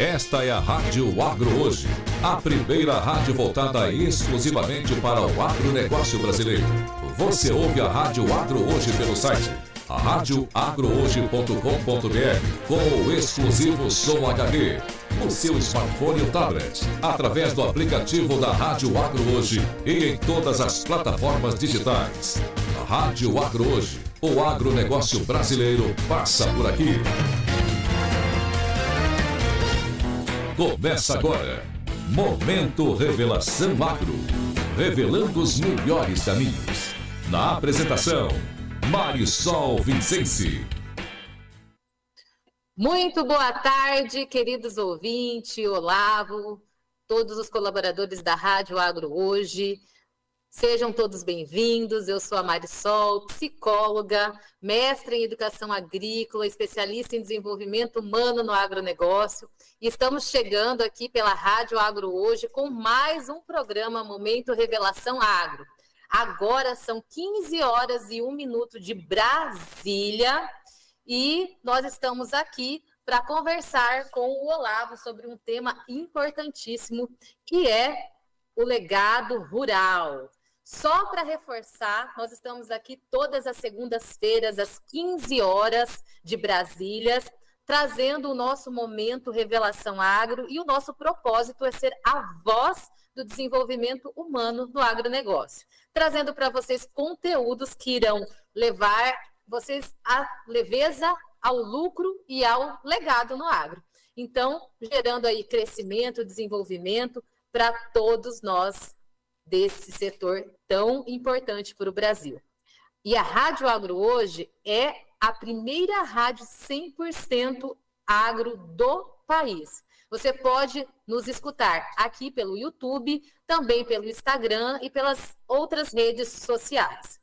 Esta é a Rádio Agro Hoje, a primeira rádio voltada exclusivamente para o agronegócio brasileiro. Você ouve a Rádio Agro Hoje pelo site radioagrohoje.com.br com o exclusivo Som HD, no seu smartphone ou tablet, através do aplicativo da Rádio Agro Hoje e em todas as plataformas digitais. A Rádio Agro Hoje, o agronegócio brasileiro passa por aqui. Começa agora, Momento Revelação Agro, revelando os melhores caminhos. Na apresentação, Marisol Vincenzi. Muito boa tarde, queridos ouvintes, Olavo, todos os colaboradores da Rádio Agro Hoje. Sejam todos bem-vindos. Eu sou a Marisol, psicóloga, mestre em educação agrícola, especialista em desenvolvimento humano no agronegócio. E estamos chegando aqui pela Rádio Agro Hoje com mais um programa Momento Revelação Agro. Agora são 15 horas e 1 minuto de Brasília e nós estamos aqui para conversar com o Olavo sobre um tema importantíssimo, que é o legado rural. Só para reforçar, nós estamos aqui todas as segundas-feiras, às 15 horas de Brasília, trazendo o nosso Momento Revelação Agro, e o nosso propósito é ser a voz do desenvolvimento humano no agronegócio, trazendo para vocês conteúdos que irão levar vocês à leveza, ao lucro e ao legado no agro. Então, gerando aí crescimento, desenvolvimento para todos nós desse setor tão importante para o Brasil. E a Rádio Agro Hoje é a primeira rádio 100% agro do país. Você pode nos escutar aqui pelo YouTube, também pelo Instagram e pelas outras redes sociais.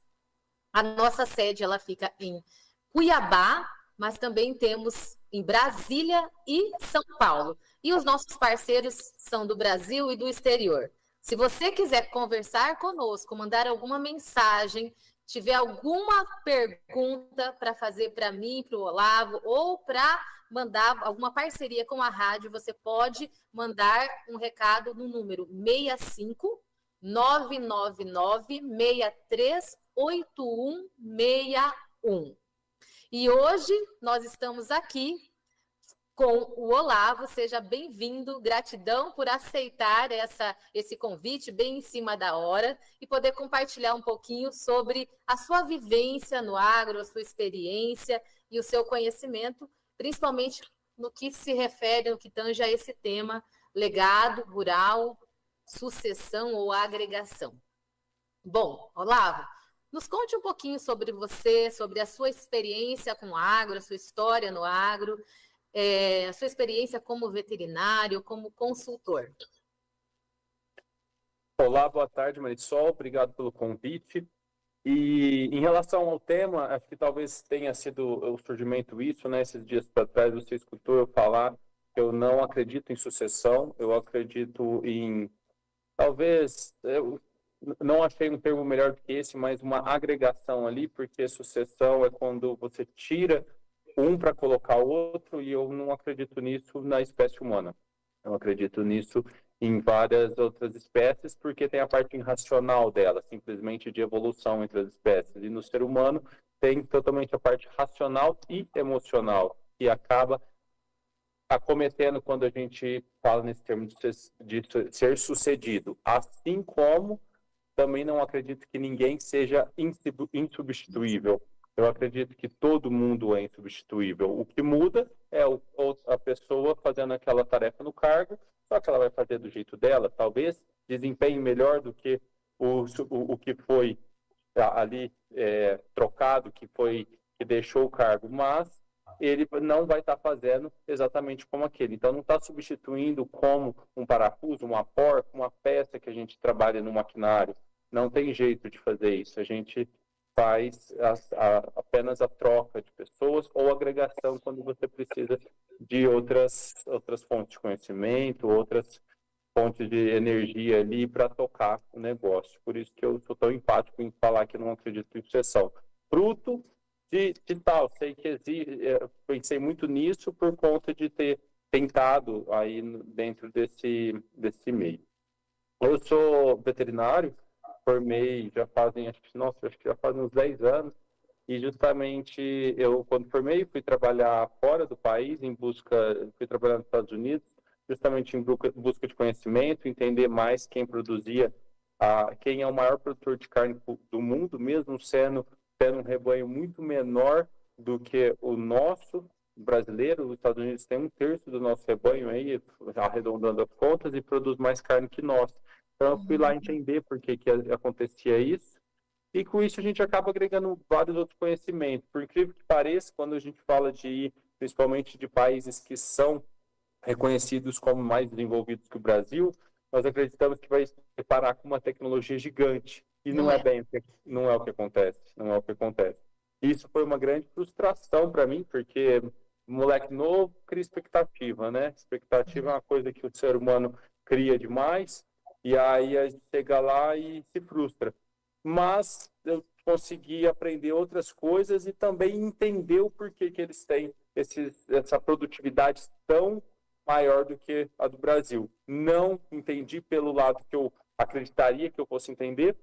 A nossa sede ela fica em Cuiabá, mas também temos em Brasília e São Paulo. E os nossos parceiros são do Brasil e do exterior. Se você quiser conversar conosco, mandar alguma mensagem, tiver alguma pergunta para fazer para mim, para o Olavo, ou para mandar alguma parceria com a rádio, você pode mandar um recado no número 65 999 63 8161. E hoje nós estamos aqui com o Olavo. Seja bem-vindo, gratidão por aceitar esse convite bem em cima da hora e poder compartilhar um pouquinho sobre a sua vivência no agro, a sua experiência e o seu conhecimento, principalmente no que se refere, no que tange a esse tema, legado rural, sucessão ou agregação. Bom, Olavo, nos conte um pouquinho sobre você, sobre a sua experiência com o agro, a sua história no agro, a sua experiência como veterinário, como consultor. Olá, boa tarde, Marisol. Obrigado pelo convite. E em relação ao tema, acho que talvez tenha sido o surgimento isso, né? Esses dias para trás você escutou eu falar que eu não acredito em sucessão, eu acredito em, talvez, eu não achei um termo melhor do que esse, mas uma agregação ali, porque sucessão é quando você tira um para colocar o outro, e eu não acredito nisso na espécie humana. Eu acredito nisso em várias outras espécies, porque tem a parte irracional dela, simplesmente de evolução entre as espécies. E no ser humano tem totalmente a parte racional e emocional, que acaba acometendo quando a gente fala nesse termo de ser sucedido. Assim como também não acredito que ninguém seja insubstituível. Eu acredito que todo mundo é insubstituível. O que muda é a pessoa fazendo aquela tarefa no cargo, só que ela vai fazer do jeito dela, talvez desempenhe melhor do que o que foi ali trocado, que deixou o cargo, mas ele não vai estar fazendo exatamente como aquele. Então, não está substituindo como um parafuso, uma porca, uma peça que a gente trabalha no maquinário. Não tem jeito de fazer isso. A gente faz apenas a troca de pessoas ou agregação quando você precisa de outras fontes de conhecimento, outras fontes de energia ali para tocar o negócio. Por isso que eu sou tão empático em falar que não acredito em sucessão. Fruto de tal, sei que pensei muito nisso por conta de ter tentado aí dentro desse meio. Eu sou veterinário, formei já fazem, acho que já fazem uns 10 anos, e justamente eu, quando formei, fui trabalhar fora do país, fui trabalhar nos Estados Unidos, justamente em busca de conhecimento, entender mais quem produzia, quem é o maior produtor de carne do mundo, mesmo sendo um rebanho muito menor do que o nosso brasileiro. Os Estados Unidos tem 1/3 do nosso rebanho aí, arredondando as contas, e produz mais carne que nós. Então, eu fui lá entender por que acontecia isso. E com isso a gente acaba agregando vários outros conhecimentos. Por incrível que pareça, quando a gente fala principalmente de países que são reconhecidos como mais desenvolvidos que o Brasil, nós acreditamos que vai se deparar com uma tecnologia gigante. E não é o que acontece. Não é o que acontece. Isso foi uma grande frustração para mim, porque moleque novo cria expectativa, né? Expectativa é uma coisa que o ser humano cria demais, e aí a gente chega lá e se frustra. Mas eu consegui aprender outras coisas e também entender o porquê que eles têm essa produtividade tão maior do que a do Brasil. Não entendi pelo lado que eu acreditaria que eu fosse entender,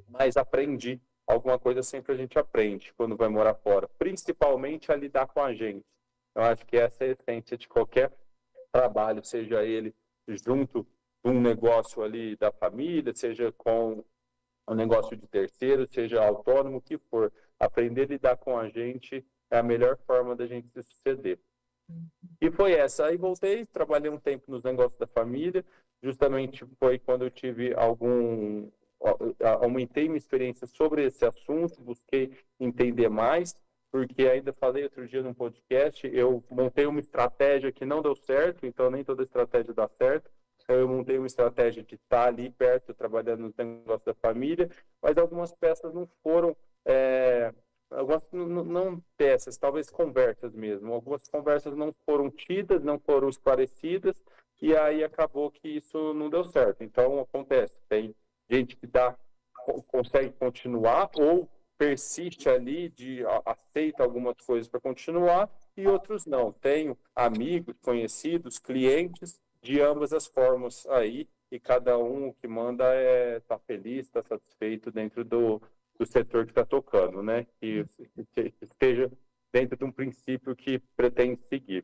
mas aprendi. Alguma coisa sempre a gente aprende quando vai morar fora, principalmente a lidar com a gente. Eu acho que essa é a essência de qualquer trabalho, seja ele junto de um negócio ali da família, seja com um negócio de terceiro, seja autônomo, o que for. Aprender a lidar com a gente é a melhor forma da gente se suceder. E foi essa. Aí voltei, trabalhei um tempo nos negócios da família, justamente foi quando eu tive aumentei minha experiência sobre esse assunto, busquei entender mais, porque ainda falei outro dia num podcast, eu montei uma estratégia que não deu certo, então nem toda estratégia dá certo. Eu montei uma estratégia de estar ali perto, trabalhando nos negócios da família, mas algumas peças não foram, algumas não peças, talvez conversas mesmo. Algumas conversas não foram tidas, não foram esclarecidas, e aí acabou que isso não deu certo. Então, acontece, tem gente que consegue continuar ou persiste ali, aceita algumas coisas para continuar, e outros não. Tenho amigos, conhecidos, clientes de ambas as formas aí, e cada um que manda tá feliz, está satisfeito dentro do setor que está tocando, né? Que esteja dentro de um princípio que pretende seguir.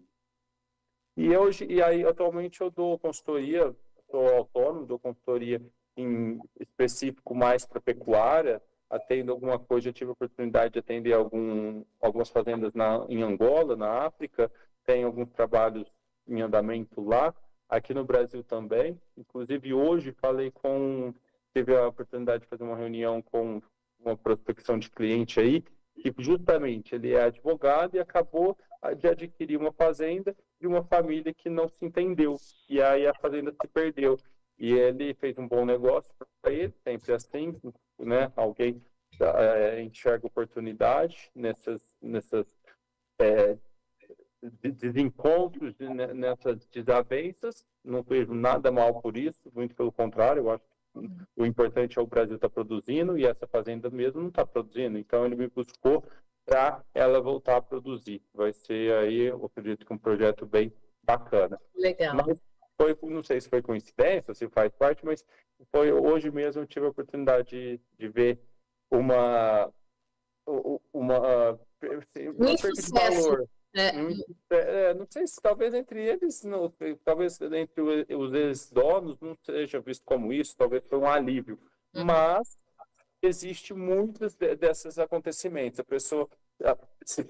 E aí, atualmente, eu dou consultoria, sou autônomo, dou consultoria em específico mais para pecuária, atendo alguma coisa, já tive a oportunidade de atender algumas fazendas em Angola, na África, tenho alguns trabalhos em andamento lá, aqui no Brasil também. Inclusive, hoje tive a oportunidade de fazer uma reunião com uma prospecção de cliente aí, que justamente ele é advogado e acabou de adquirir uma fazenda de uma família que não se entendeu, e aí a fazenda se perdeu. E ele fez um bom negócio para ele, sempre assim, né? Alguém enxerga oportunidade nessas desencontros, nessas desavenças. Não vejo nada mal por isso, muito pelo contrário, eu acho que o importante é o Brasil estar produzindo, e essa fazenda mesmo não está produzindo, então ele me buscou para ela voltar a produzir. Vai ser aí, eu acredito que um projeto bem bacana. Legal. Mas não sei se foi coincidência, se faz parte, mas hoje mesmo eu tive a oportunidade de ver uma perda de valor. Não sei se talvez entre eles, talvez entre os ex-donos não seja visto como isso, talvez foi um alívio. Mas existe muitos desses acontecimentos. A pessoa,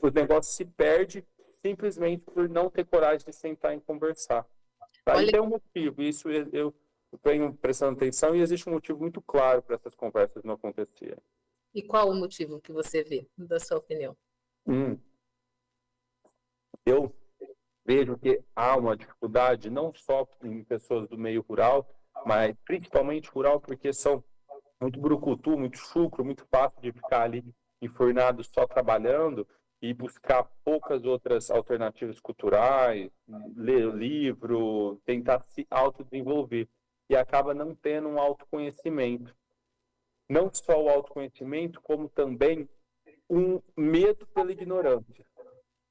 o negócio se perde simplesmente por não ter coragem de sentar e conversar. Aí tem um motivo, isso eu venho prestando atenção, e existe um motivo muito claro para essas conversas não acontecerem. E qual o motivo que você vê, da sua opinião? Eu vejo que há uma dificuldade, não só em pessoas do meio rural, mas principalmente rural, porque são muito brucutu, muito chucro, muito fácil de ficar ali enfurnado só trabalhando e buscar poucas outras alternativas culturais, ler livro, tentar se autodesenvolver. E acaba não tendo um autoconhecimento. Não só o autoconhecimento, como também um medo pela ignorância.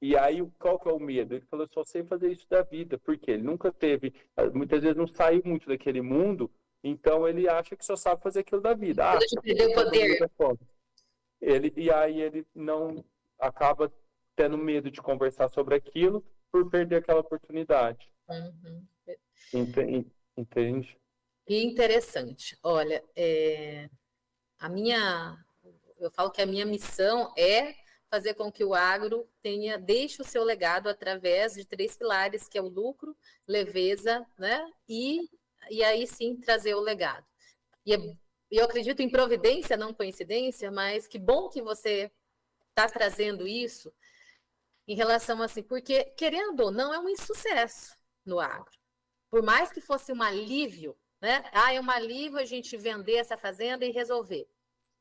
E aí, qual que é o medo? Ele falou, só sei fazer isso da vida, porque ele nunca teve, muitas vezes não saiu muito daquele mundo, então ele acha que só sabe fazer aquilo da vida. Medo de perder o poder. E aí ele não acaba tendo medo de conversar sobre aquilo por perder aquela oportunidade. Uhum. Entende? Que interessante. Olha, eu falo que a minha missão é fazer com que o agro deixe o seu legado através de 3 pilares, que é o lucro, leveza, né? E aí sim trazer o legado. E eu acredito em providência, não coincidência, mas que bom que você está trazendo isso em relação assim, porque querendo ou não, é um insucesso no agro. Por mais que fosse um alívio, né? É um alívio a gente vender essa fazenda e resolver.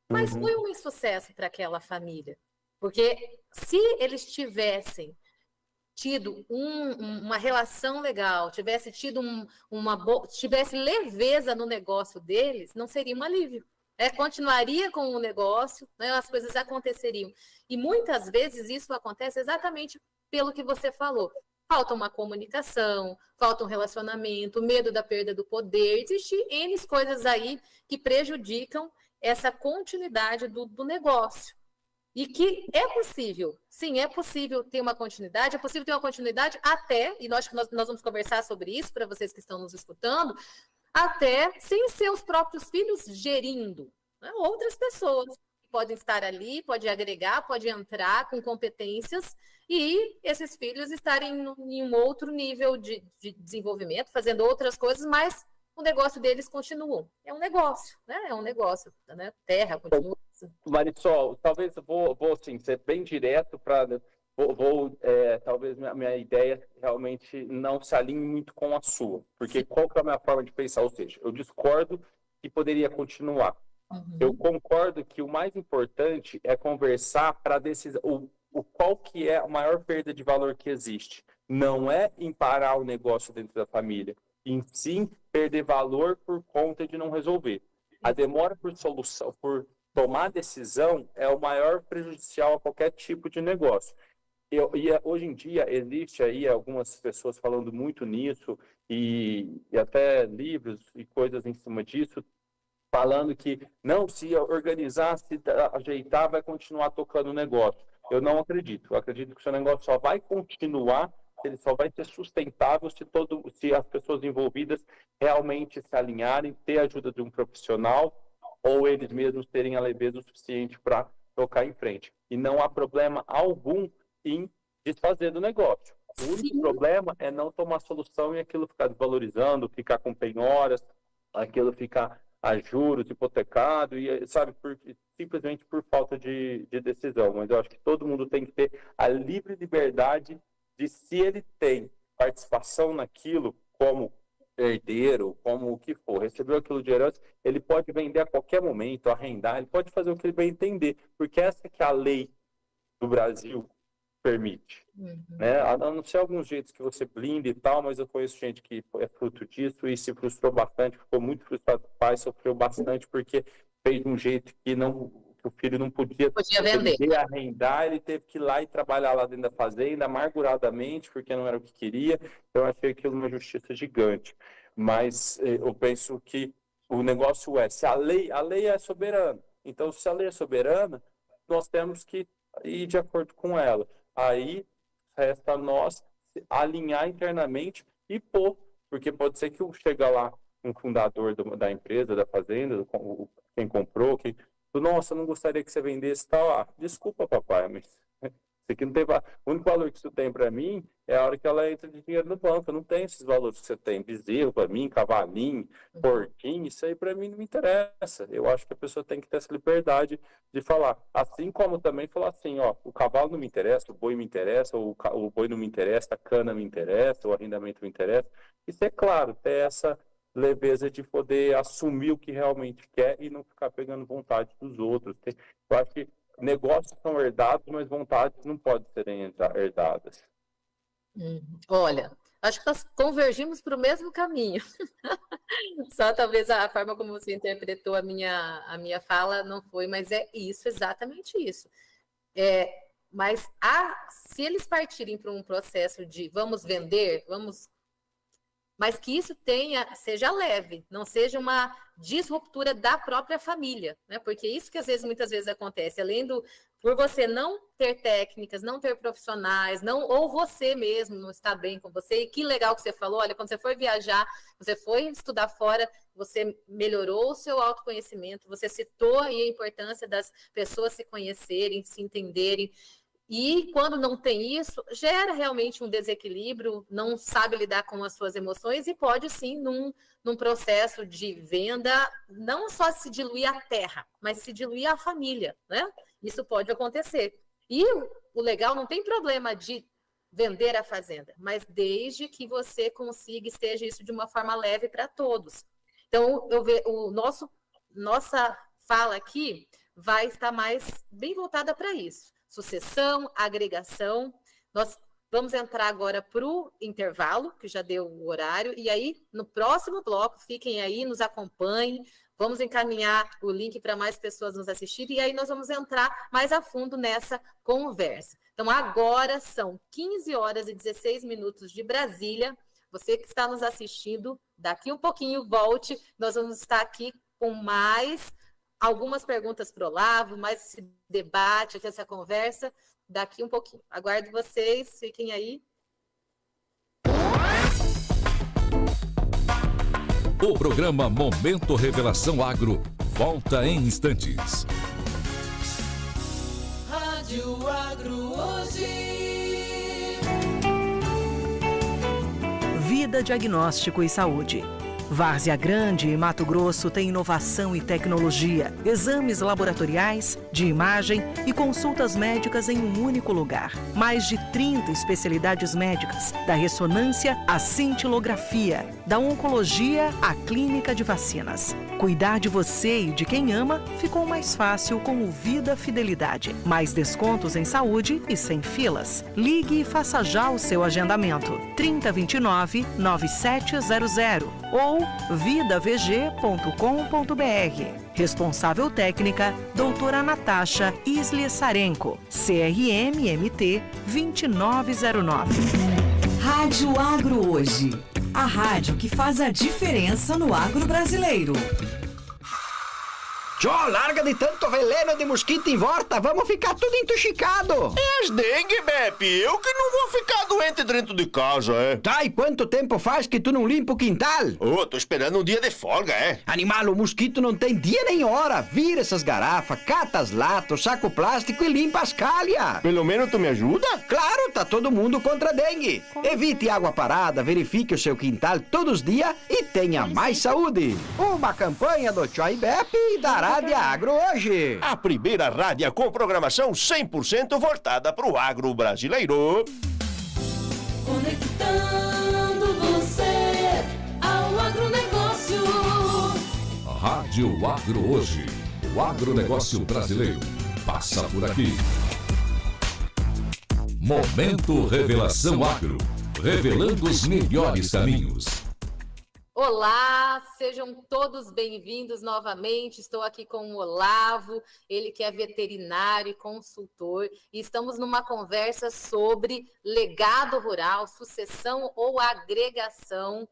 Mas foi um insucesso para aquela família. Porque se eles tivessem tido uma relação legal, tivesse tido tivesse leveza no negócio deles, não seria um alívio. Continuaria com o negócio, né, as coisas aconteceriam. E muitas vezes isso acontece exatamente pelo que você falou. Falta uma comunicação, falta um relacionamento, medo da perda do poder. Existem N coisas aí que prejudicam essa continuidade do negócio. E que é possível, sim, é possível ter uma continuidade, é possível ter uma continuidade até, e nós vamos conversar sobre isso para vocês que estão nos escutando, até sem seus próprios filhos gerindo, né? Outras pessoas podem estar ali, pode agregar, pode entrar com competências e esses filhos estarem em um outro nível de desenvolvimento, fazendo outras coisas, mas o negócio deles continua. É um negócio, né? É um negócio, né? Terra continua. Marisol, talvez eu vou assim, ser bem direto para talvez minha ideia realmente não se alinhe muito com a sua, porque qual que é a minha forma de pensar? Ou seja, eu discordo que poderia continuar. Eu concordo que o mais importante é conversar para decisão, qual que é a maior perda de valor que existe. Não é em parar o negócio dentro da família, em sim perder valor por conta de não resolver. A demora por solução, por tomar decisão é o maior prejudicial a qualquer tipo de negócio. Hoje em dia existe aí algumas pessoas falando muito nisso e até livros e coisas em cima disso, falando que não, se organizar, se ajeitar, vai continuar tocando o negócio. Eu não acredito. Eu acredito que o seu negócio só vai continuar, ele só vai ser sustentável se as pessoas envolvidas realmente se alinharem, ter a ajuda de um profissional ou eles mesmos terem a leveza o suficiente para tocar em frente. E não há problema algum em desfazer do negócio. O único problema é não tomar solução e aquilo ficar desvalorizando, ficar com penhoras, aquilo ficar a juros, hipotecado, e sabe, simplesmente por falta de decisão. Mas eu acho que todo mundo tem que ter a livre liberdade de, se ele tem participação naquilo, como herdeiro, como o que for, recebeu aquilo de herança, ele pode vender a qualquer momento, arrendar, ele pode fazer o que ele bem entender, porque essa que é a lei do Brasil permite. Né? A não ser alguns jeitos que você blinda e tal, mas eu conheço gente que é fruto disso e se frustrou bastante, ficou muito frustrado com o pai, sofreu bastante porque fez de um jeito que o filho não podia vender, arrendar, ele teve que ir lá e trabalhar lá dentro da fazenda, amarguradamente, porque não era o que queria. Eu achei aquilo uma justiça gigante. Mas eu penso que o negócio se a lei é soberana. Então, se a lei é soberana, nós temos que ir de acordo com ela. Aí resta a nós alinhar internamente e pôr, porque pode ser que chega lá um fundador da empresa, da fazenda, quem comprou, nossa, eu não gostaria que você vendesse tal. Desculpa, papai, mas isso aqui não tem valor. O único valor que isso tem para mim é a hora que ela entra de dinheiro no banco. Eu não tenho esses valores que você tem. Bezerro para mim, cavalinho, porquinho, isso aí para mim não me interessa. Eu acho que a pessoa tem que ter essa liberdade de falar. Assim como também falar assim, o cavalo não me interessa, o boi me interessa, o boi não me interessa, a cana me interessa, o arrendamento me interessa. Isso é claro, ter essa leveza de poder assumir o que realmente quer e não ficar pegando vontade dos outros. Eu acho que negócios são herdados, mas vontades não podem serem herdadas. Olha, acho que nós convergimos para o mesmo caminho. Só talvez a forma como você interpretou a minha fala não foi, mas é isso, exatamente isso. Mas se eles partirem para um processo de vamos vender, mas que isso seja leve, não seja uma disruptura da própria família, né? Porque isso que muitas vezes acontece, por você não ter técnicas, não ter profissionais, ou você mesmo não está bem com você, e que legal que você falou, olha, quando você foi viajar, você foi estudar fora, você melhorou o seu autoconhecimento, você citou aí a importância das pessoas se conhecerem, se entenderem. E quando não tem isso, gera realmente um desequilíbrio, não sabe lidar com as suas emoções e pode sim, num processo de venda, não só se diluir a terra, mas se diluir a família, né? Isso pode acontecer. E o legal, não tem problema de vender a fazenda, mas desde que você consiga e esteja isso de uma forma leve para todos. Então, nossa fala aqui vai estar mais bem voltada para isso. Sucessão, agregação. Nós vamos entrar agora para o intervalo, que já deu o horário, e aí, no próximo bloco, fiquem aí, nos acompanhem, vamos encaminhar o link para mais pessoas nos assistirem, e aí nós vamos entrar mais a fundo nessa conversa. Então, agora são 15 horas e 16 minutos de Brasília. Você que está nos assistindo, daqui um pouquinho, volte, nós vamos estar aqui com mais algumas perguntas para o Olavo, mais esse debate, aqui, essa conversa, daqui um pouquinho. Aguardo vocês, fiquem aí. O programa Momento Revelação Agro volta em instantes. Rádio Agro hoje. Vida, diagnóstico e saúde. Várzea Grande e Mato Grosso tem inovação e tecnologia, exames laboratoriais, de imagem e consultas médicas em um único lugar. Mais de 30 especialidades médicas, da ressonância à cintilografia, da oncologia à clínica de vacinas. Cuidar de você e de quem ama ficou mais fácil com o Vida Fidelidade. Mais descontos em saúde e sem filas. Ligue e faça já o seu agendamento. 3029-9700 ou vidavg.com.br. Responsável técnica, doutora Natasha Islie-Sarenko, CRM-MT 2909. Rádio Agro hoje. A rádio que faz a diferença no agro brasileiro. Tchô, larga de tanto veneno de mosquito em volta, vamos ficar tudo entuchicado. É as dengue, Beppe, eu que não vou ficar doente dentro de casa, é? Tá, e quanto tempo faz que tu não limpa o quintal? Tô esperando um dia de folga, é? Animal, o mosquito não tem dia nem hora. Vira essas garrafas, cata as latas, saco plástico e limpa as calhas. Pelo menos tu me ajuda? Claro, tá todo mundo contra a dengue. Evite água parada, verifique o seu quintal todos os dias e tenha mais saúde. Uma campanha do Tchô e Beppe e da Rádio Agro hoje. A primeira rádio com programação 100% voltada pro agro brasileiro. Conectando você ao agronegócio. Rádio Agro hoje. O agronegócio brasileiro passa por aqui. Momento Revelação Agro. Revelando os melhores caminhos. Olá, sejam todos bem-vindos novamente. Estou aqui com o Olavo, ele que é veterinário e consultor, e estamos numa conversa sobre legado rural, sucessão ou agregação.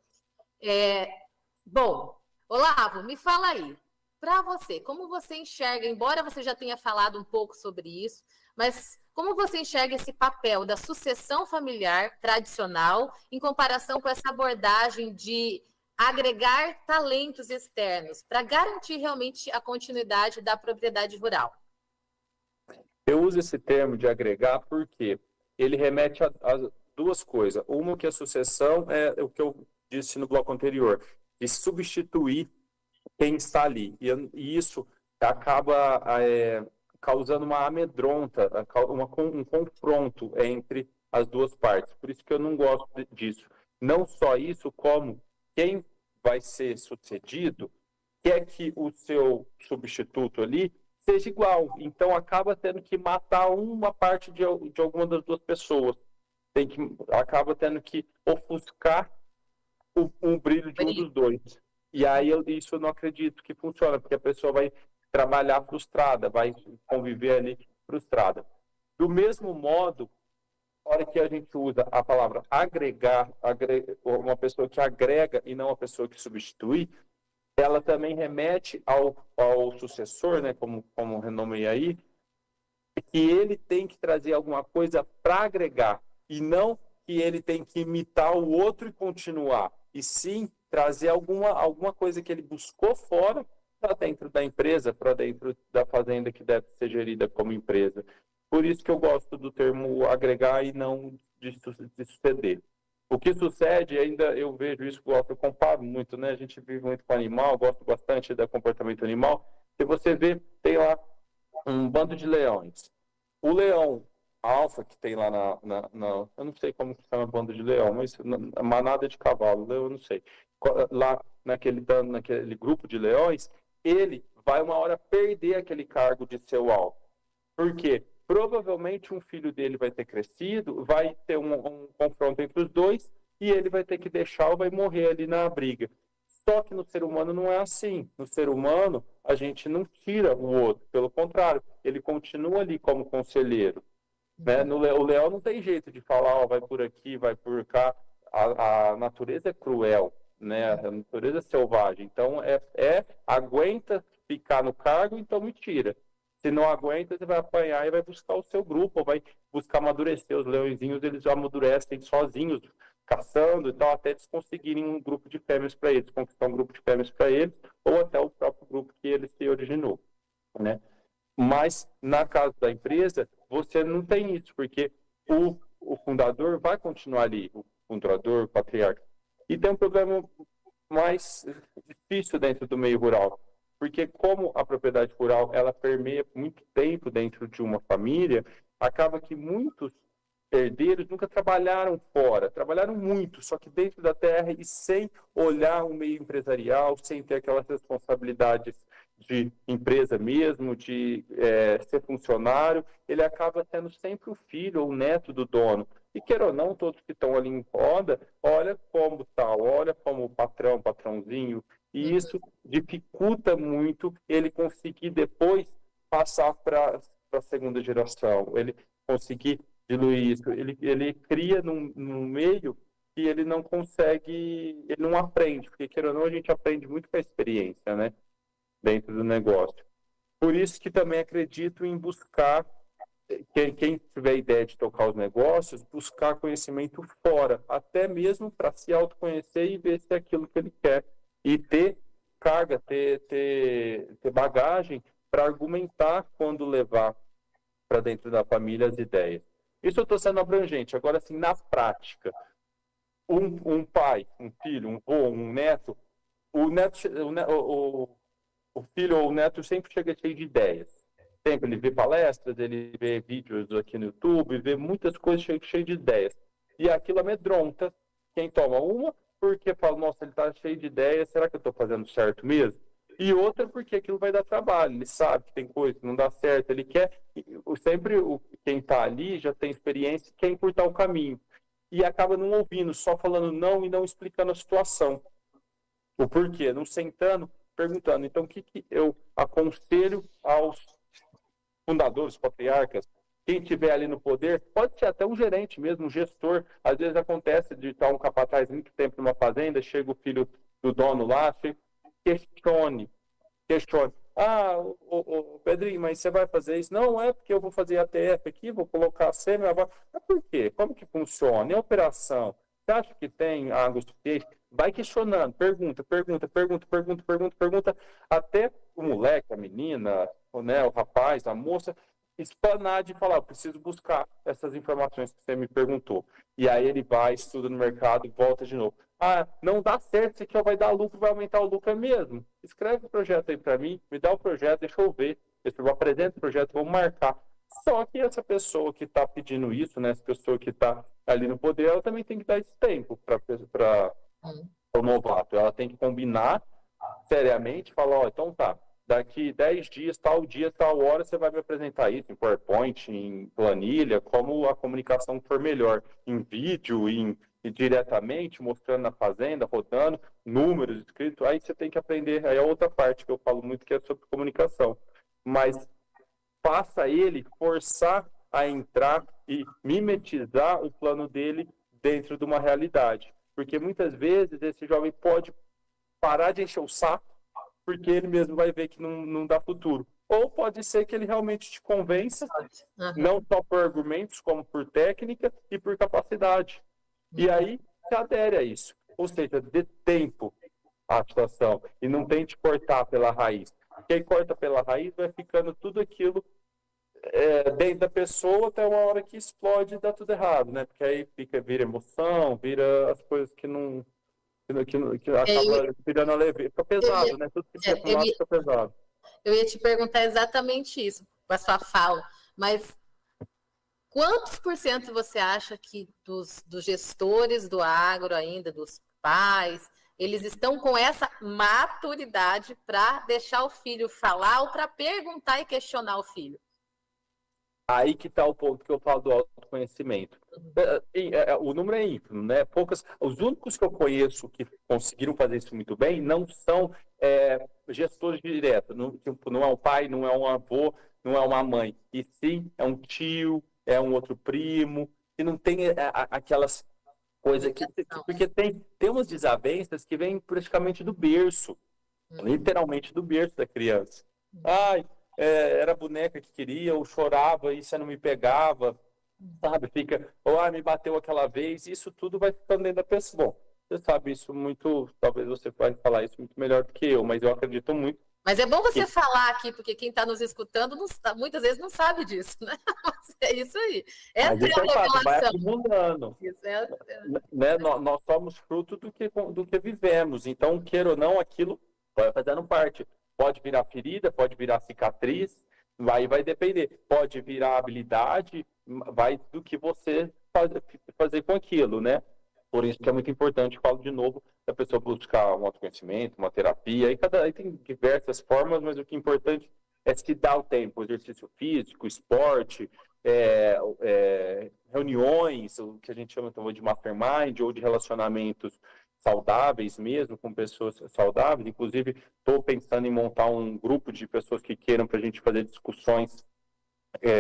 Bom, Olavo, me fala aí, para você, como você enxerga, embora você já tenha falado um pouco sobre isso, mas como você enxerga esse papel da sucessão familiar tradicional em comparação com essa abordagem de agregar talentos externos para garantir realmente a continuidade da propriedade rural? Eu uso esse termo de agregar porque ele remete a duas coisas. Uma, que a sucessão é o que eu disse no bloco anterior, de substituir quem está ali. E isso acaba causando uma amedronta, um confronto entre as duas partes. Por isso que eu não gosto disso. Não só isso, como quem vai ser sucedido quer que o seu substituto ali seja igual. Então, acaba tendo que matar uma parte de alguma das duas pessoas. Acaba tendo que ofuscar o brilho de um dos dois. E aí, isso eu não acredito que funciona, porque a pessoa vai trabalhar frustrada, vai conviver ali frustrada. Do mesmo modo, na hora que a gente usa a palavra agregar, uma pessoa que agrega e não uma pessoa que substitui, ela também remete ao sucessor, né, como renomei aí, que ele tem que trazer alguma coisa para agregar, e não que ele tem que imitar o outro e continuar, e sim trazer alguma coisa que ele buscou fora para dentro da empresa, para dentro da fazenda que deve ser gerida como empresa. Por isso que eu gosto do termo agregar e não de suceder. O que sucede, ainda eu vejo isso, eu comparo muito, né? A gente vive muito com animal, gosto bastante do comportamento animal. Se você vê, tem lá um bando de leões. O leão alfa que tem lá eu não sei como se chama bando de leão, mas manada de cavalo, eu não sei. Lá naquele grupo de leões, ele vai uma hora perder aquele cargo de ser o alfa. Por quê? Provavelmente um filho dele vai ter crescido, vai ter um confronto entre os dois e ele vai ter que deixar ou vai morrer ali na briga. Só que no ser humano não é assim. No ser humano, a gente não tira o outro. Pelo contrário, ele continua ali como conselheiro. Né? O leão não tem jeito de falar, vai por aqui, vai por cá. A natureza é cruel, né? A natureza é selvagem. Então, aguenta ficar no cargo, então me tira. Se não aguenta, você vai apanhar e vai buscar o seu grupo, ou vai buscar amadurecer. Os leõezinhos, eles já amadurecem sozinhos, caçando e tal, até eles conseguirem um grupo de fêmeas para eles, conquistar um grupo de fêmeas para eles, ou até o próprio grupo que ele se originou, né? Mas, na casa da empresa, você não tem isso, porque o fundador vai continuar ali, o fundador, o patriarca. E tem um problema mais difícil dentro do meio rural, porque como a propriedade rural, ela permeia muito tempo dentro de uma família, acaba que muitos herdeiros nunca trabalharam fora, trabalharam muito, só que dentro da terra e sem olhar o meio empresarial, sem ter aquelas responsabilidades de empresa mesmo, de ser funcionário, ele acaba sendo sempre o filho ou o neto do dono. E queira ou não, todos que estão ali em roda, olha como tal, olha como o patrãozinho, e isso dificulta muito ele conseguir depois passar para a segunda geração, ele conseguir diluir isso. Ele cria num meio que ele não consegue, ele não aprende, porque queira ou não, a gente aprende muito com a experiência, né, dentro do negócio. Por isso que também acredito em buscar, quem tiver ideia de tocar os negócios, buscar conhecimento fora, até mesmo para se autoconhecer e ver se é aquilo que ele quer. E ter carga, ter bagagem para argumentar quando levar para dentro da família as ideias. Isso eu estou sendo abrangente. Agora, assim, na prática, um pai, um filho, um avô, um neto, o filho ou o neto sempre chega cheio de ideias. Sempre ele vê palestras, ele vê vídeos aqui no YouTube, vê muitas coisas cheio de ideias. E aquilo amedronta quem toma uma, porque fala, nossa, ele está cheio de ideias, será que eu estou fazendo certo mesmo? E outra porque aquilo vai dar trabalho, ele sabe que tem coisa que não dá certo, ele quer, sempre quem está ali já tem experiência, quer encurtar o caminho. E acaba não ouvindo, só falando não e não explicando a situação. O porquê, não sentando, perguntando. Então, o que eu aconselho aos fundadores, patriarcas, quem estiver ali no poder, pode ser até um gerente mesmo, um gestor. Às vezes acontece de estar um capataz muito tempo numa fazenda, chega o filho do dono lá, questione. Ah, Pedrinho, mas você vai fazer isso? Não, é porque eu vou fazer ATF aqui, vou colocar a sêmen. Mas por quê? Como que funciona? É operação? Você acha que tem água suficiente? Vai questionando, pergunta, até o moleque, a menina, né, o rapaz, a moça, espanar de falar, eu preciso buscar essas informações que você me perguntou. E aí ele vai, estuda no mercado e volta de novo. Ah, não dá certo, isso aqui vai dar lucro, vai aumentar o lucro, é mesmo? Escreve o projeto aí para mim, me dá o projeto, deixa eu ver. Eu apresento o projeto, vou marcar. Só que essa pessoa que está pedindo isso, né, essa pessoa que está ali no poder, ela também tem que dar esse tempo para o novato. Ela tem que combinar seriamente, falar, ó, então tá, daqui 10 dias, tal dia, tal hora, você vai me apresentar isso em PowerPoint, em planilha, como a comunicação for melhor, em vídeo, e diretamente, mostrando na fazenda, rodando, números escritos, aí você tem que aprender, aí é outra parte que eu falo muito, que é sobre comunicação. Mas faça ele forçar a entrar e mimetizar o plano dele dentro de uma realidade. Porque muitas vezes esse jovem pode parar de encher o saco, porque ele mesmo vai ver que não dá futuro. Ou pode ser que ele realmente te convença, não só por argumentos, como por técnica e por capacidade. E aí, se adere a isso. Ou seja, dê tempo à situação e não tente cortar pela raiz. Quem corta pela raiz vai ficando tudo aquilo dentro da pessoa até uma hora que explode e dá tudo errado, né? Porque aí vira emoção, vira as coisas que acaba virando a leveza. Fica pesado, né? Tudo que fica pro lado fica pesado. Eu ia te perguntar exatamente isso, com a sua fala, mas quantos por cento você acha que dos gestores do agro ainda, dos pais, eles estão com essa maturidade para deixar o filho falar ou para perguntar e questionar o filho? Aí que está o ponto que eu falo do autoconhecimento. O número é ínfimo, né? Os únicos que eu conheço que conseguiram fazer isso muito bem não são gestores diretos. Não é um pai, não é um avô, não é uma mãe. E sim, é um tio, é um outro primo, e não tem aquelas coisas que... Porque tem umas desavenças que vêm praticamente do berço, literalmente do berço da criança. Ai, era a boneca que queria, ou chorava e você não me pegava, sabe? Fica, me bateu aquela vez, isso tudo vai ficando dentro da pessoa. Bom, você sabe isso muito, talvez você vai falar isso muito melhor do que eu, mas eu acredito muito. Mas é bom você falar aqui, porque quem está nos escutando muitas vezes não sabe disso, né? É isso aí. Essa mas isso é a revelação. Vai acumulando. Né? Nós somos fruto do que vivemos, então, queira ou não, aquilo vai fazendo parte. Pode virar ferida, pode virar cicatriz, vai depender. Pode virar habilidade, vai do que você fazer com aquilo, né? Por isso que é muito importante, falo de novo, a pessoa buscar um autoconhecimento, uma terapia, aí tem diversas formas, mas o que é importante é se dar o tempo, exercício físico, esporte, reuniões, o que a gente chama então, de mastermind, ou de relacionamentos saudáveis mesmo, com pessoas saudáveis. Inclusive, estou pensando em montar um grupo de pessoas que queiram para a gente fazer discussões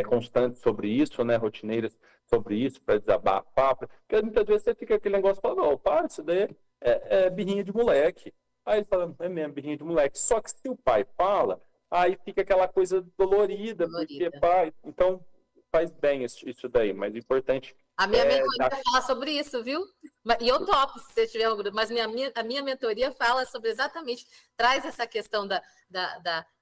constantes sobre isso, né, rotineiras sobre isso, para desabafar, porque muitas vezes você fica aquele negócio e fala, não, para, isso daí é birrinha de moleque. Aí ele fala, é mesmo, birrinha de moleque. Só que se o pai fala, aí fica aquela coisa dolorida. Porque pai, então faz bem isso daí, mas o importante... A minha mentoria fala sobre isso, viu? E eu topo, se você tiver um grupo, mas a minha mentoria fala sobre exatamente, traz essa questão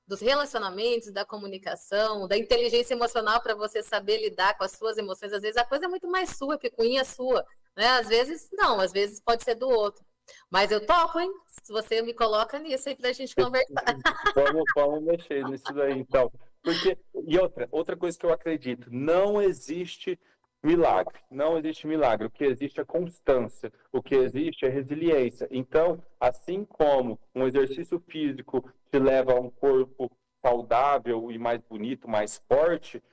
dos relacionamentos, da comunicação, da inteligência emocional para você saber lidar com as suas emoções. Às vezes a coisa é muito mais sua, picuinha sua, né? Às vezes não, às vezes pode ser do outro. Mas eu topo, hein? Se você me coloca nisso aí para a gente conversar. Vamos mexer nisso daí, então. E outra coisa que eu acredito, não existe milagre, não existe milagre. O que existe é constância, o que existe é resiliência. Então, assim como um exercício físico te leva a um corpo saudável e mais bonito, mais forte,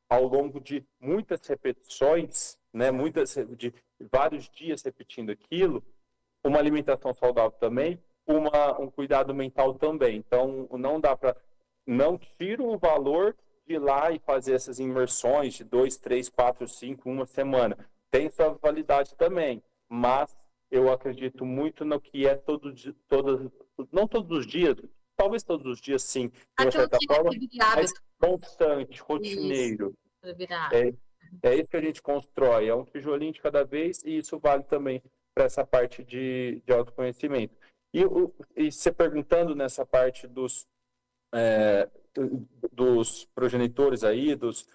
ao longo de muitas repetições, né, de vários dias repetindo aquilo, uma alimentação saudável também, um cuidado mental também. Então, não tira o valor de ir lá e fazer essas imersões de 2, 3, 4, 5, uma semana. Tem sua validade também, mas eu acredito muito no que é não todos os dias, talvez todos os dias sim, de uma certa forma, mas constante, rotineiro. É isso que a gente constrói, é um tijolinho de cada vez, e isso vale também para essa parte de autoconhecimento. E você perguntando nessa parte dos progenitores aí, dos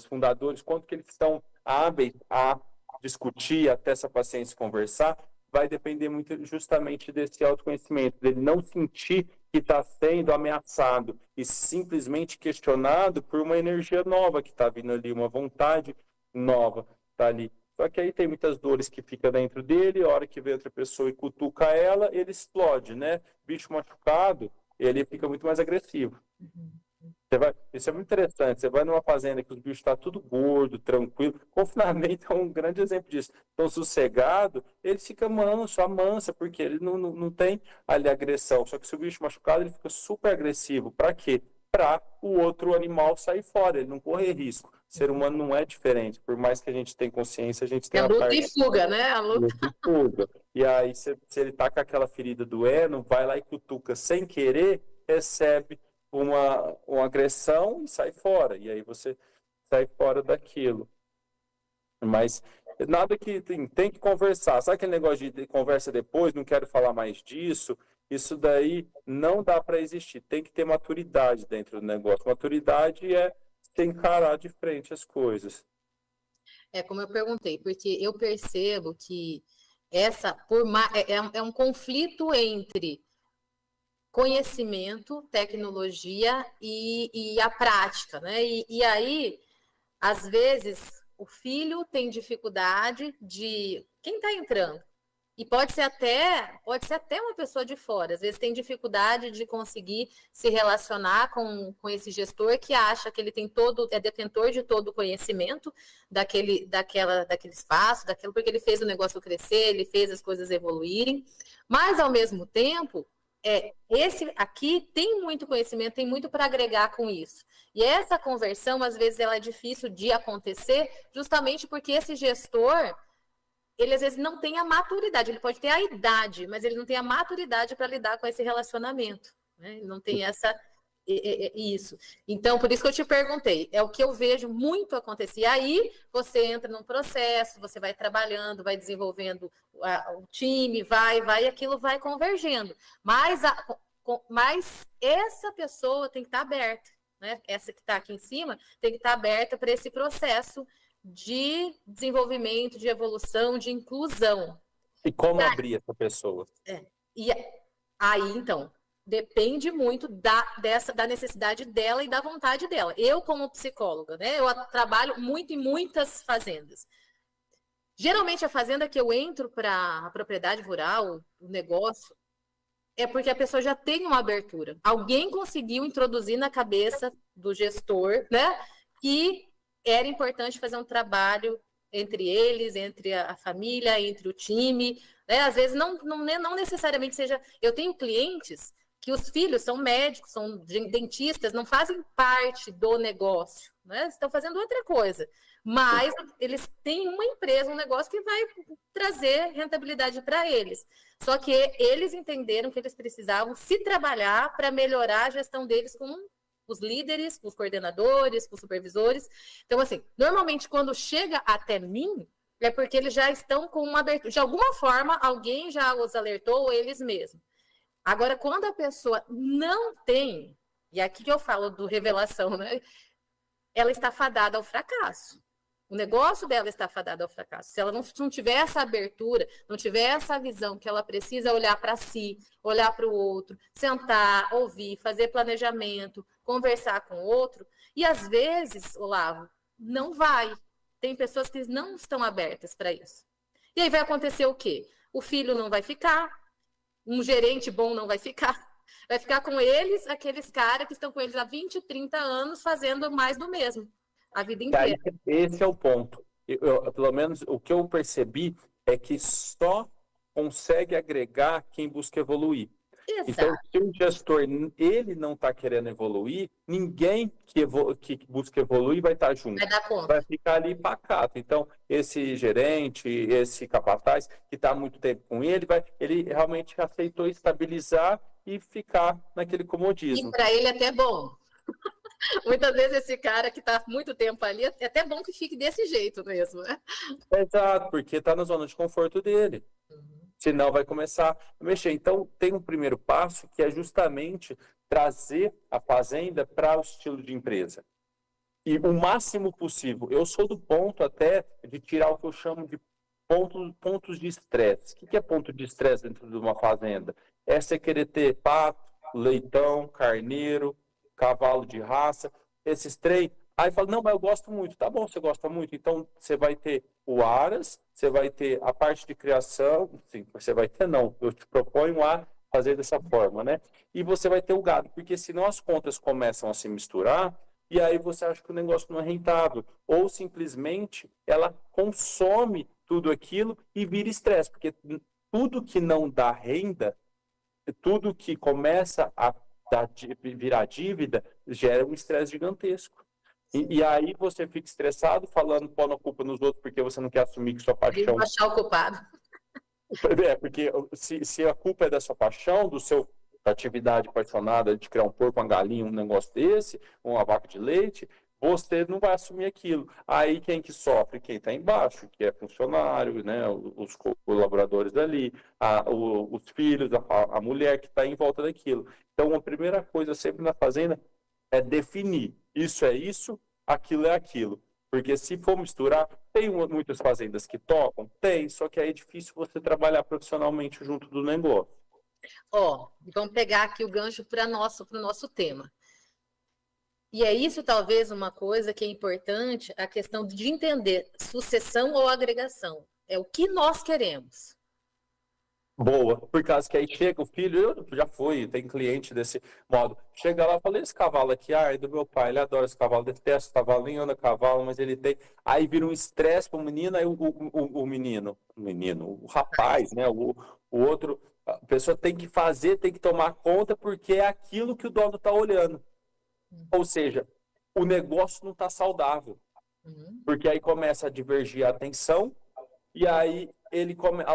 fundadores, quanto que eles estão hábeis a discutir, até essa paciência conversar, vai depender muito justamente desse autoconhecimento, dele não sentir que está sendo ameaçado e simplesmente questionado por uma energia nova que está vindo ali, uma vontade nova está ali. Só que aí tem muitas dores que ficam dentro dele, a hora que vem outra pessoa e cutuca ela, ele explode, né? Bicho machucado, ele fica muito mais agressivo. Isso é muito interessante. Você vai numa fazenda que os bichos estão tudo gordo, tranquilo. Confinamento é um grande exemplo disso. Então, sossegado, ele fica manso, amansa, porque ele não tem ali agressão. Só que se o bicho machucado, ele fica super agressivo. Para quê? Para o outro animal sair fora, ele não correr risco. ser humano não é diferente. Por mais que a gente tenha consciência, a gente tem É a luta parte e fuga, né? A luta. luta e fuga. E aí, se ele tá com aquela ferida doendo, vai lá e cutuca sem querer, recebe uma agressão e sai fora. E aí você sai fora daquilo. Mas nada que tem que conversar. Sabe aquele negócio de conversa depois, não quero falar mais disso? Isso daí não dá para existir. Tem que ter maturidade dentro do negócio. Maturidade é você encarar de frente as coisas. É como eu perguntei, porque eu percebo que é um conflito entre conhecimento, tecnologia e a prática, né? E aí, às vezes, o filho tem dificuldade de quem está entrando. E pode ser até uma pessoa de fora, às vezes tem dificuldade de conseguir se relacionar com esse gestor que acha que ele é detentor de todo o conhecimento daquele espaço, porque ele fez o negócio crescer, ele fez as coisas evoluírem, mas ao mesmo tempo, esse aqui tem muito conhecimento, tem muito para agregar com isso. E essa conversão, às vezes, ela é difícil de acontecer, justamente porque esse gestor, ele às vezes não tem a maturidade, ele pode ter a idade, mas ele não tem a maturidade para lidar com esse relacionamento, né? Ele não tem isso. Então, por isso que eu te perguntei, é o que eu vejo muito acontecer. E aí, você entra num processo, você vai trabalhando, vai desenvolvendo o time, e aquilo vai convergendo. Mas essa pessoa tem que estar aberta, né? Essa que está aqui em cima tem que estar aberta para esse processo de desenvolvimento, de evolução, de inclusão. E como abrir essa pessoa? E aí, então, depende muito da necessidade dela e da vontade dela. Eu, como psicóloga, né, eu trabalho muito em muitas fazendas. Geralmente, a fazenda que eu entro para a propriedade rural, o negócio, é porque a pessoa já tem uma abertura. Alguém conseguiu introduzir na cabeça do gestor, né, que era importante fazer um trabalho entre eles, entre a família, entre o time, né? Às vezes não necessariamente seja... Eu tenho clientes que os filhos são médicos, são dentistas, não fazem parte do negócio, né? Estão fazendo outra coisa, mas eles têm uma empresa, um negócio que vai trazer rentabilidade para eles. Só que eles entenderam que eles precisavam se trabalhar para melhorar a gestão deles com os líderes, com os coordenadores, com os supervisores. Então, assim, normalmente quando chega até mim, é porque eles já estão com uma abertura. De alguma forma, alguém já os alertou, ou eles mesmos. Agora, quando a pessoa não tem, e aqui que eu falo do revelação, né? Ela está fadada ao fracasso. O negócio dela está fadado ao fracasso. Se ela não tiver essa abertura, não tiver essa visão que ela precisa olhar para si, olhar para o outro, sentar, ouvir, fazer planejamento, conversar com o outro, e às vezes, Olavo, não vai. Tem pessoas que não estão abertas para isso. E aí vai acontecer o quê? O filho não vai ficar, um gerente bom não vai ficar. Vai ficar com eles, aqueles caras que estão com eles há 20, 30 anos fazendo mais do mesmo. A vida inteira. Esse é o ponto. Pelo menos o que eu percebi é que só consegue agregar quem busca evoluir. Exato. Então, se o gestor ele não está querendo evoluir, ninguém que busca evoluir vai estar junto. Vai dar conta. Vai ficar ali pacato. Então, esse gerente, esse capataz que está há muito tempo com ele, ele realmente aceitou estabilizar e ficar naquele comodismo. E para ele é até bom. Muitas vezes esse cara que está há muito tempo ali, é até bom que fique desse jeito mesmo, né? Exato, porque está na zona de conforto dele. Senão vai começar a mexer. Então, tem um primeiro passo que é justamente trazer a fazenda para o estilo de empresa. E o máximo possível. Eu sou do ponto até de tirar o que eu chamo de pontos de estresse. O que é ponto de estresse dentro de uma fazenda? É você querer ter pato, leitão, carneiro, cavalo de raça, esses trem. Aí fala, não, mas eu gosto muito. Tá bom, você gosta muito. Então, você vai ter o aras, você vai ter a parte de criação. Sim, você vai ter, não. Eu te proponho a fazer dessa forma, né? E você vai ter o gado. Porque senão as contas começam a se misturar e aí você acha que o negócio não é rentável. Ou simplesmente ela consome tudo aquilo e vira estresse. Porque tudo que não dá renda, tudo que começa a virar dívida, gera um estresse gigantesco. E aí você fica estressado, falando, pondo a culpa nos outros porque você não quer assumir que sua paixão... Achar o culpado. Porque se a culpa é da sua paixão, da atividade apaixonada de criar um porco, uma galinha, um negócio desse, uma vaca de leite, você não vai assumir aquilo. Aí quem que sofre? Quem está embaixo, que é funcionário, né, os colaboradores ali, os filhos, a mulher que está em volta daquilo. Então, a primeira coisa sempre na fazenda é definir. Isso é isso, aquilo é aquilo. Porque se for misturar, tem muitas fazendas que tocam? Tem, só que aí é difícil você trabalhar profissionalmente junto do negócio. Vamos pegar aqui o gancho para o nosso tema. E é isso talvez uma coisa que é importante, a questão de entender sucessão ou agregação. É o que nós queremos. Boa, por causa que aí chega o filho, eu já fui, tem cliente desse modo. Chega lá e fala, esse cavalo aqui, é do meu pai, ele adora esse cavalo, detesta esse cavalo, nem anda cavalo, mas ele tem. Aí vira um estresse para o menino, aí o rapaz, né, o outro, a pessoa tem que fazer, tem que tomar conta, porque é aquilo que o dono está olhando. Ou seja, o negócio não está saudável. Porque aí começa a divergir a atenção e aí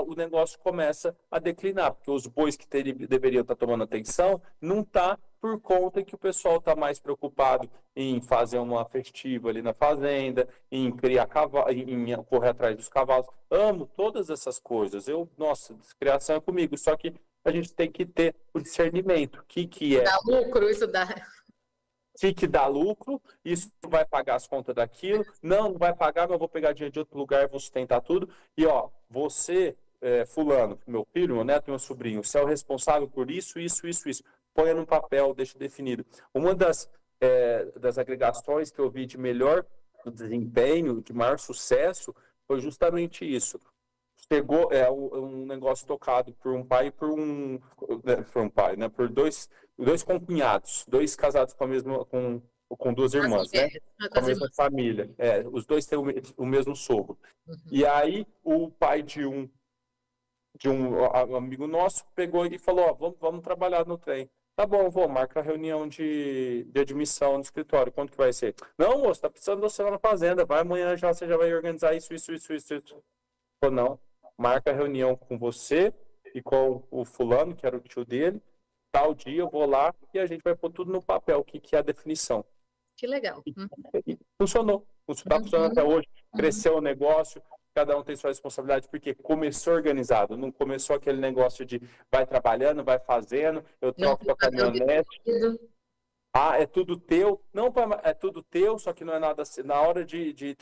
o negócio começa a declinar. Porque os bois que deveriam estar tomando atenção não está por conta que o pessoal está mais preocupado em fazer uma festiva ali na fazenda, em criar cavalo, em correr atrás dos cavalos. Amo todas essas coisas. Nossa, criação é comigo. Só que a gente tem que ter o discernimento. O que é? Dá lucro, isso dá... que dá lucro, isso vai pagar as contas daquilo, não vai pagar, mas eu vou pegar dinheiro de outro lugar e vou sustentar tudo. E você, fulano, meu filho, meu neto e meu sobrinho, você é o responsável por isso. Ponha num papel, deixa definido. Uma das agregações que eu vi de melhor desempenho, de maior sucesso, foi justamente isso. Chegou um negócio tocado por um pai e por dois concunhados, dois casados com duas irmãs, né? Com a mesma família. Os dois têm o mesmo sogro. E aí o pai de um amigo nosso pegou e falou, vamos trabalhar no trem. Tá bom, vou marcar reunião de admissão no escritório. Quanto que vai ser? Não, moço, tá precisando de você lá na fazenda. Vai amanhã já, você já vai organizar isso. Ou não, marca a reunião com você e com o fulano, que era o tio dele. Tal dia eu vou lá e a gente vai pôr tudo no papel, o que é a definição. Que legal. E funcionou. Está funcionando até hoje. Cresceu o negócio, cada um tem sua responsabilidade, porque começou organizado. Não começou aquele negócio de vai trabalhando, vai fazendo, eu troco a caminhonete. É tudo teu. Não, é tudo teu, só que não é nada. Na hora de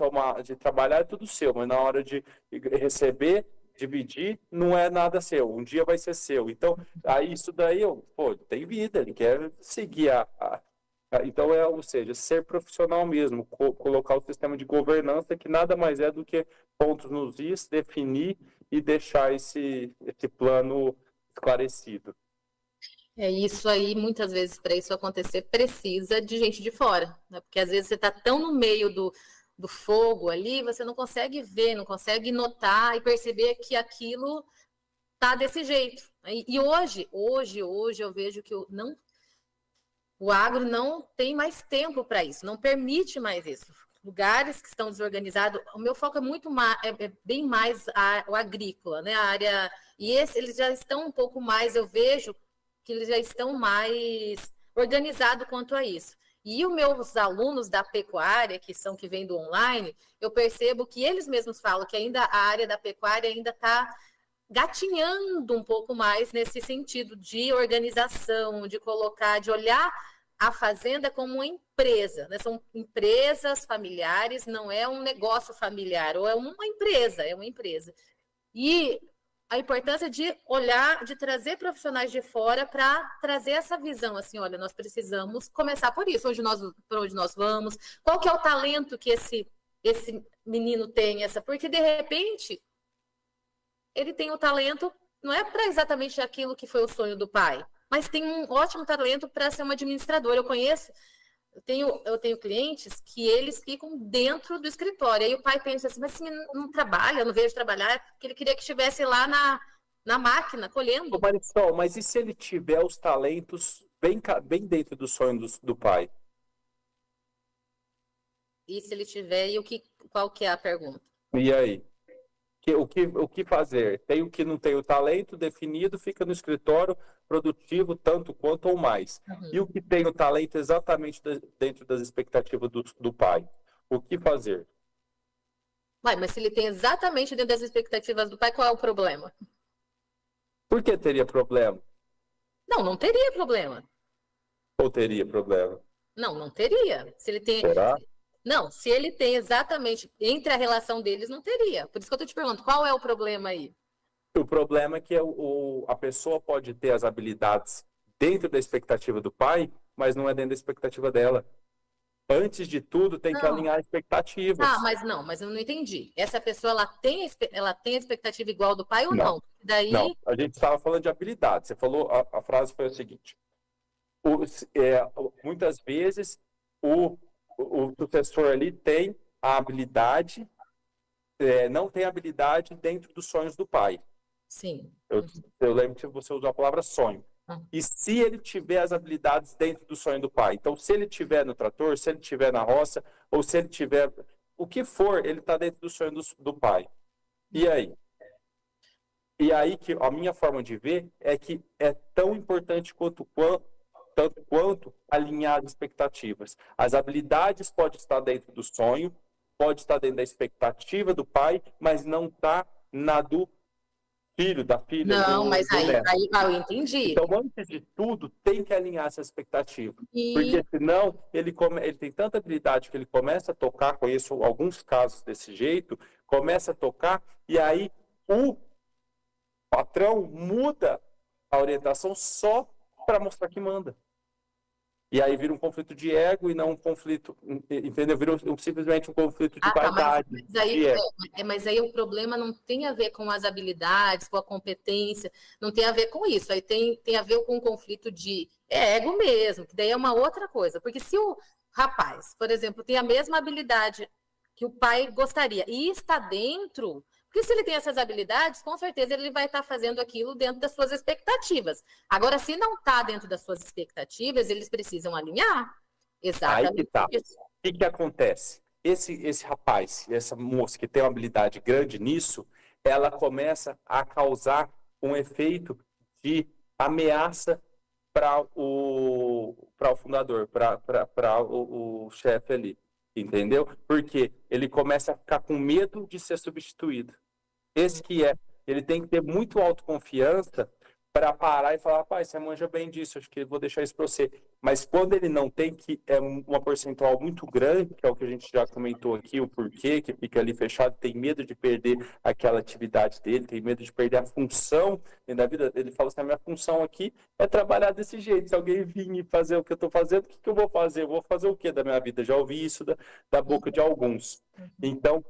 trabalhar é tudo seu, mas na hora de receber, dividir, não é nada seu. Um dia vai ser seu. Então, aí isso daí, tem vida, ele quer seguir então, ou seja, ser profissional mesmo, colocar o sistema de governança, que nada mais é do que pontos nos is, definir e deixar esse plano esclarecido. É isso aí, muitas vezes, para isso acontecer, precisa de gente de fora, né? Porque às vezes você está tão no meio do fogo ali, você não consegue ver, não consegue notar e perceber que aquilo tá desse jeito. E hoje eu vejo que o agro não tem mais tempo para isso, não permite mais isso. Lugares que estão desorganizados, o meu foco é muito bem mais o agrícola, né? A área, e eles já estão um pouco mais, eu vejo que eles já estão mais organizados quanto a isso. E os meus alunos da pecuária, que vêm do online, eu percebo que eles mesmos falam que ainda a área da pecuária ainda está gatinhando um pouco mais nesse sentido de organização, de olhar a fazenda como uma empresa, né? São empresas familiares, não é um negócio familiar, ou é uma empresa, E a importância de olhar, de trazer profissionais de fora para trazer essa visão, assim, olha, nós precisamos começar por isso, para onde nós vamos, qual que é o talento que esse menino tem, porque de repente ele tem o talento, não é para exatamente aquilo que foi o sonho do pai, mas tem um ótimo talento para ser uma administradora. Eu tenho clientes que eles ficam dentro do escritório. Aí o pai pensa assim, mas esse menino não trabalha, eu não vejo trabalhar, porque ele queria que estivesse lá na máquina, colhendo. Marisol, mas e se ele tiver os talentos bem dentro do sonho do pai? E se ele tiver, qual que é a pergunta? E aí? O que fazer? Tem o que não tem o talento definido, fica no escritório produtivo tanto quanto ou mais. E o que tem o talento exatamente dentro das expectativas do pai? O que fazer? Mas se ele tem exatamente dentro das expectativas do pai, qual é o problema? Por que teria problema? Não teria problema. Ou teria problema? Não teria. Se ele tem... Será? Não, se ele tem exatamente entre a relação deles, não teria. Por isso que eu tô te perguntando, qual é o problema aí? O problema é que a pessoa pode ter as habilidades dentro da expectativa do pai, mas não é dentro da expectativa dela. Antes de tudo, tem que alinhar expectativas. Mas eu não entendi. Essa pessoa, ela tem a expectativa igual do pai ou não? Daí... Não, a gente estava falando de habilidade. Você falou, a frase foi a seguinte. Muitas vezes, o sucessor ali tem a habilidade, não tem habilidade dentro dos sonhos do pai. Sim. Eu lembro que você usou a palavra sonho. E se ele tiver as habilidades dentro do sonho do pai? Então, se ele tiver no trator, se ele tiver na roça, ou se ele tiver... O que for, ele está dentro do sonho do pai. E aí? E aí que a minha forma de ver é que é tão importante tanto quanto alinhar as expectativas. As habilidades podem estar dentro do sonho, pode estar dentro da expectativa do pai, mas não está na do filho, da filha. Não, mas aí eu entendi. Então, antes de tudo, tem que alinhar essa expectativa. Porque senão, ele tem tanta habilidade que ele começa a tocar, conheço alguns casos desse jeito, começa a tocar, e aí o patrão muda a orientação só para mostrar que manda. E aí vira um conflito de ego e não um conflito, entendeu? Vira simplesmente um conflito de vaidade. Mas aí o problema não tem a ver com as habilidades, com a competência, não tem a ver com isso. Aí tem a ver com um conflito de ego mesmo, que daí é uma outra coisa. Porque se o rapaz, por exemplo, tem a mesma habilidade que o pai gostaria e está dentro... Porque se ele tem essas habilidades, com certeza ele vai estar fazendo aquilo dentro das suas expectativas. Agora, se não está dentro das suas expectativas, eles precisam alinhar. Exatamente. Aí que tá. O que acontece? Esse rapaz, essa moça que tem uma habilidade grande nisso, ela começa a causar um efeito de ameaça para o fundador, para o chefe ali. Entendeu? Porque ele começa a ficar com medo de ser substituído. Ele tem que ter muito autoconfiança para parar e falar, rapaz, você manja bem disso, acho que eu vou deixar isso para você. Mas quando ele não tem, que é uma percentual muito grande, que é o que a gente já comentou aqui, o porquê, que fica ali fechado, tem medo de perder aquela atividade dele, tem medo de perder a função da vida. Ele fala assim, a minha função aqui é trabalhar desse jeito. Se alguém vir e fazer o que eu estou fazendo, o que eu vou fazer? Eu vou fazer o que da minha vida? Já ouvi isso da boca de alguns. Então,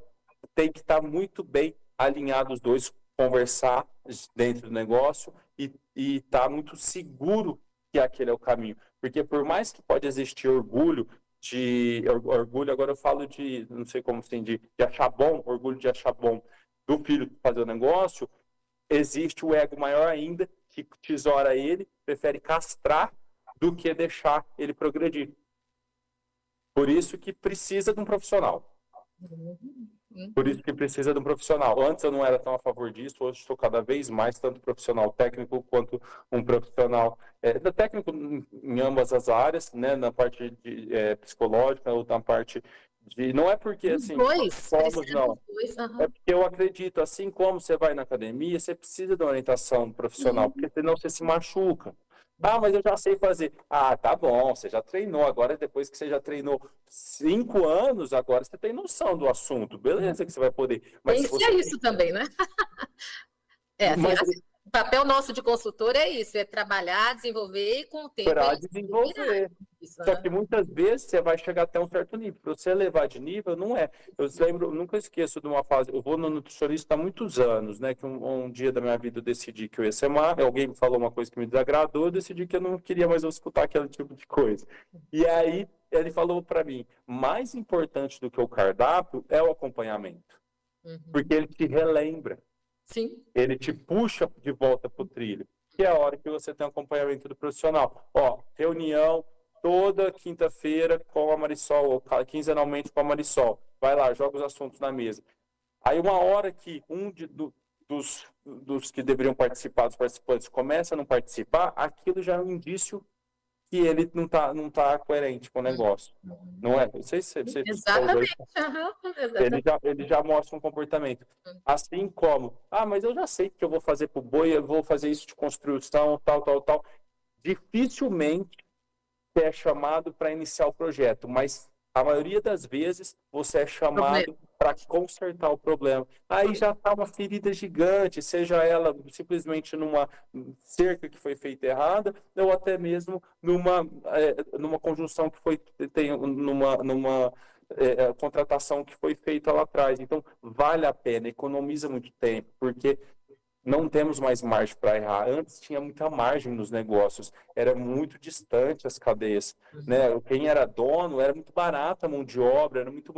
tem que estar muito bem alinhados os dois, conversar dentro do negócio e estar muito seguro que aquele é o caminho. Porque por mais que pode existir orgulho, agora eu falo de, não sei como assim, de achar bom, orgulho de achar bom do filho fazer o negócio, existe o ego maior ainda, que tesoura ele, prefere castrar do que deixar ele progredir. Por isso que precisa de um profissional. Por isso que precisa de um profissional. Antes eu não era tão a favor disso, hoje estou cada vez mais, tanto profissional técnico quanto um profissional técnico em ambas as áreas, né, na parte psicológica ou na parte de... Não é porque assim, somos, não. É porque eu acredito, assim como você vai na academia, você precisa de uma orientação profissional, porque senão você se machuca. Ah, mas eu já sei fazer. Ah, tá bom, você já treinou. Agora, depois que você já treinou 5 anos, agora você tem noção do assunto. Beleza que você vai poder. Mas é isso também, né? O papel nosso de consultor é isso, é trabalhar, desenvolver e com o tempo... Para desenvolver. Isso, só que muitas vezes você vai chegar até um certo nível. Para você elevar de nível, não é. Eu nunca esqueço de uma fase... Eu vou no nutricionista há muitos anos, né? Que um dia da minha vida eu decidi que eu ia ser magro. Alguém me falou uma coisa que me desagradou, eu decidi que eu não queria mais escutar aquele tipo de coisa. E aí, ele falou para mim, mais importante do que o cardápio é o acompanhamento. Porque ele te relembra. Sim. Ele te puxa de volta para o trilho, que é a hora que você tem um acompanhamento do profissional. Ó, reunião, toda quinta-feira com a Marisol, ou quinzenalmente com a Marisol. Vai lá, joga os assuntos na mesa. Aí uma hora que dos que deveriam participar, dos participantes, começa a não participar, aquilo já é um indício que ele não tá coerente com o negócio. Não é? Não sei se você Exatamente. ele já mostra um comportamento. Assim como, mas eu já sei que eu vou fazer pro boi, eu vou fazer isso de construção, tal. Dificilmente você é chamado para iniciar o projeto, mas a maioria das vezes você é chamado para consertar o problema. Aí já está uma ferida gigante, seja ela simplesmente numa cerca que foi feita errada, ou até mesmo numa conjunção que numa contratação que foi feita lá atrás. Então, vale a pena, economiza muito tempo, porque não temos mais margem para errar. Antes tinha muita margem nos negócios, era muito distante as cadeias, né? Quem era dono, era muito barata a mão de obra, era muito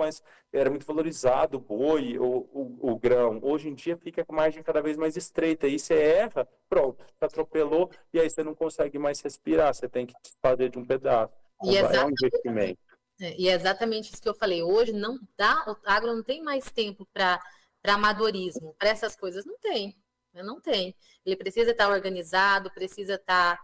valorizado o boi, o grão. Hoje em dia fica com a margem cada vez mais estreita, e você erra, pronto, você atropelou, e aí você não consegue mais respirar, você tem que fazer de um pedaço. É um investimento. E é exatamente isso que eu falei. Hoje o agro não tem mais tempo para amadorismo, para essas coisas, não tem. Não tem. Ele precisa estar organizado, precisa estar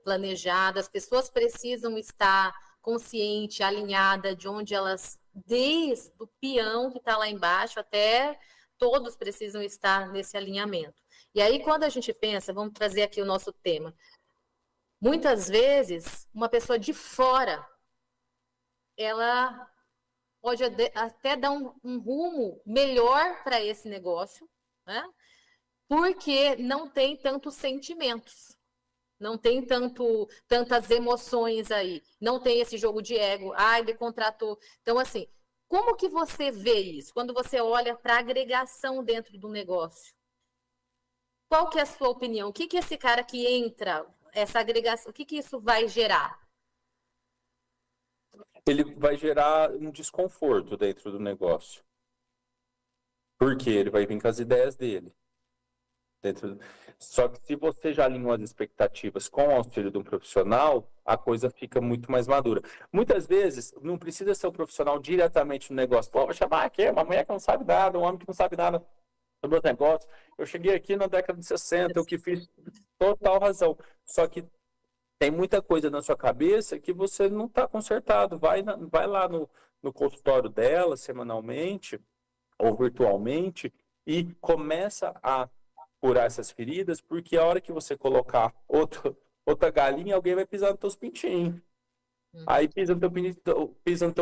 planejado, as pessoas precisam estar consciente, alinhada de onde elas, desde o peão que está lá embaixo até todos precisam estar nesse alinhamento. E aí, quando a gente pensa, vamos trazer aqui o nosso tema, muitas vezes, uma pessoa de fora, ela pode até dar um rumo melhor para esse negócio, né? Porque não tem tantos sentimentos, não tem tantas emoções aí, não tem esse jogo de ego, ele contratou. Então, assim, como que você vê isso? Quando você olha para a agregação dentro do negócio, qual que é a sua opinião? O que esse cara que entra, essa agregação, o que isso vai gerar? Ele vai gerar um desconforto dentro do negócio. Porque ele vai vir com as ideias dele. Só que se você já alinhou as expectativas com o auxílio de um profissional, a coisa fica muito mais madura. Muitas vezes, não precisa ser um profissional diretamente no negócio. Vou chamar aqui uma mulher que não sabe nada, um homem que não sabe nada do meu negócio. Eu cheguei aqui na década de 60, eu que fiz total razão. Só que tem muita coisa na sua cabeça que você não está consertado. Vai lá no consultório dela, semanalmente ou virtualmente, e começa a curar essas feridas, porque a hora que você colocar outra galinha, alguém vai pisar nos teus pintinhos. Aí pisa no teu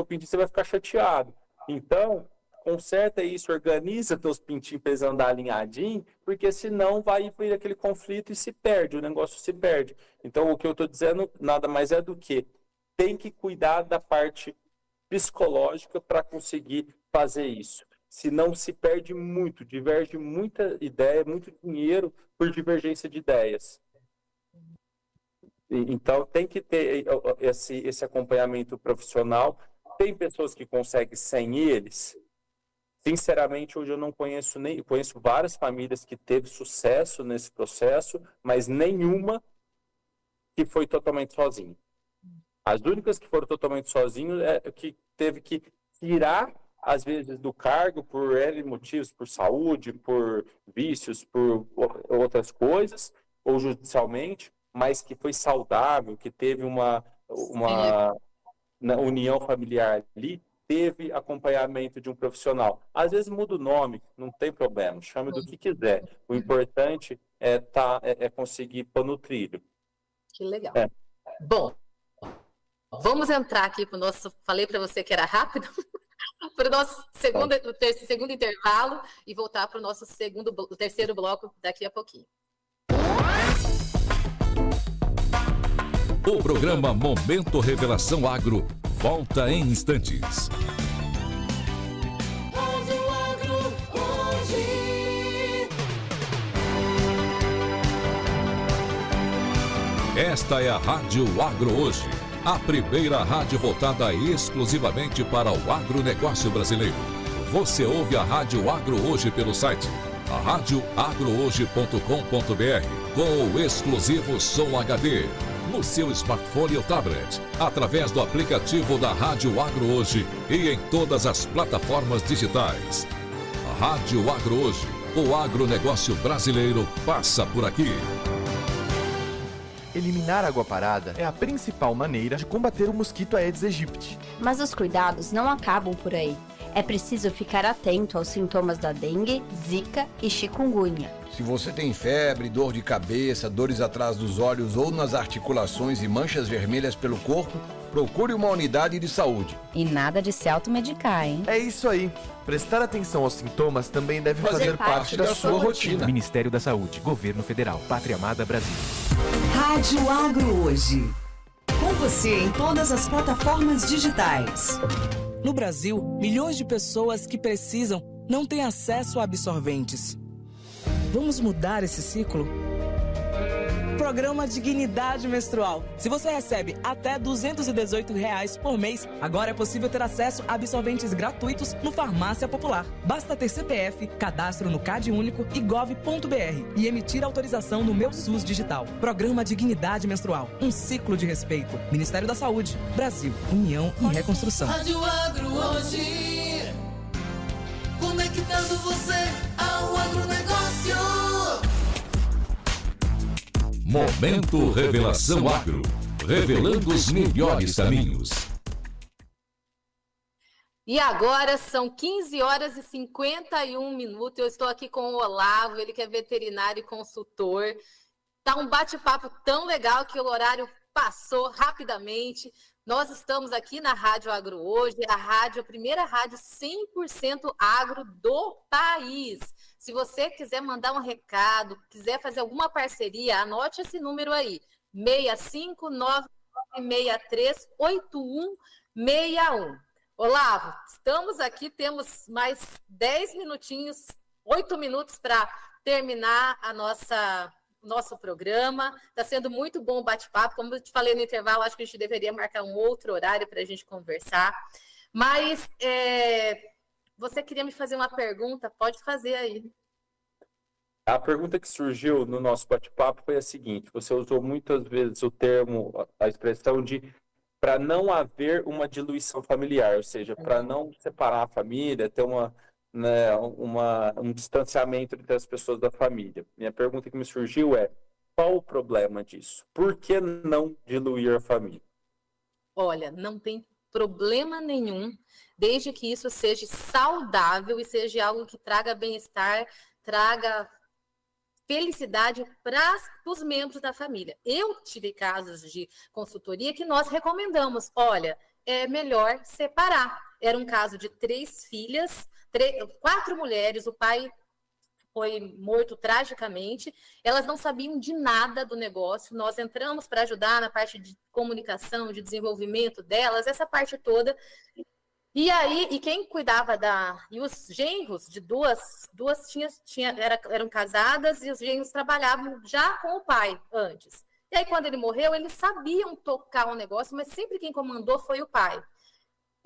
pintinho, você vai ficar chateado. Então, conserta isso, organiza teus pintinhos pra eles andar alinhadinho, porque senão vai vir aquele conflito e se perde, o negócio se perde. Então, o que eu estou dizendo nada mais é do que tem que cuidar da parte psicológica para conseguir fazer isso. Senão se perde muito, diverge muita ideia, muito dinheiro por divergência de ideias. Então tem que ter esse acompanhamento profissional. Tem pessoas que conseguem sem eles. Sinceramente, hoje eu não conheço conheço várias famílias que teve sucesso nesse processo, mas nenhuma que foi totalmente sozinha. As únicas que foram totalmente sozinhos é que teve que tirar às vezes do cargo por N motivos, por saúde, por vícios, por outras coisas, ou judicialmente, mas que foi saudável, que teve uma união familiar ali, teve acompanhamento de um profissional. Às vezes muda o nome, não tem problema, chame do que quiser. O importante é conseguir pôr no trilho. Que legal. Bom, vamos entrar aqui para o nosso... Falei para você que era rápido... para o nosso segundo intervalo e voltar para o nosso terceiro bloco daqui a pouquinho. O programa Momento Revelação Agro volta em instantes. Rádio Agro hoje. Esta é a Rádio Agro Hoje, a primeira rádio voltada exclusivamente para o agronegócio brasileiro. Você ouve a Rádio Agro Hoje pelo site radioagrohoje.com.br com o exclusivo Som HD, no seu smartphone ou tablet, através do aplicativo da Rádio Agro Hoje e em todas as plataformas digitais. Rádio Agro Hoje, o agronegócio brasileiro passa por aqui. Eliminar água parada é a principal maneira de combater o mosquito Aedes aegypti. Mas os cuidados não acabam por aí. É preciso ficar atento aos sintomas da dengue, zika e chikungunya. Se você tem febre, dor de cabeça, dores atrás dos olhos ou nas articulações e manchas vermelhas pelo corpo, procure uma unidade de saúde. E nada de se automedicar, hein? É isso aí. Prestar atenção aos sintomas também deve fazer parte da sua rotina. Ministério da Saúde, Governo Federal, Pátria Amada Brasil. Rádio Agro Hoje. Com você em todas as plataformas digitais. No Brasil, milhões de pessoas que precisam não têm acesso a absorventes. Vamos mudar esse ciclo? Programa Dignidade Menstrual. Se você recebe até R$ 218 por mês, agora é possível ter acesso a absorventes gratuitos no Farmácia Popular. Basta ter CPF, cadastro no Cade Único e gov.br e emitir autorização no Meu SUS Digital. Programa Dignidade Menstrual. Um ciclo de respeito. Ministério da Saúde. Brasil. União e Reconstrução. Rádio Agro Hoje. Conectando você ao agronegócio. Momento Revelação Agro. Revelando os melhores caminhos. E agora são 15 horas e 51 minutos. Eu estou aqui com o Olavo, ele que é veterinário e consultor. Tá um bate-papo tão legal que o horário passou rapidamente. Nós estamos aqui na Rádio Agro Hoje, a primeira rádio 100% agro do país. Se você quiser mandar um recado, quiser fazer alguma parceria, anote esse número aí, 659938161. Olavo, estamos aqui, temos mais 10 minutinhos, 8 minutos para terminar nosso programa. Está sendo muito bom o bate-papo. Como eu te falei no intervalo, acho que a gente deveria marcar um outro horário para a gente conversar. Mas você queria me fazer uma pergunta? Pode fazer aí. A pergunta que surgiu no nosso bate-papo foi a seguinte: você usou muitas vezes o termo, a expressão de para não haver uma diluição familiar, ou seja, para não separar a família, ter um distanciamento entre as pessoas da família. Minha pergunta que me surgiu é: qual o problema disso? Por que não diluir a família? Olha, não tem problema nenhum, desde que isso seja saudável e seja algo que traga bem-estar, traga felicidade para os membros da família. Eu tive casos de consultoria que nós recomendamos. Olha, é melhor separar. Era um caso de 3 filhas, 4 mulheres, o pai foi morto tragicamente, elas não sabiam de nada do negócio, nós entramos para ajudar na parte de comunicação, de desenvolvimento delas, essa parte toda. E aí, e quem cuidava e os genros de duas eram casadas e os genros trabalhavam já com o pai antes. E aí, quando ele morreu, eles sabiam tocar o negócio, mas sempre quem comandou foi o pai.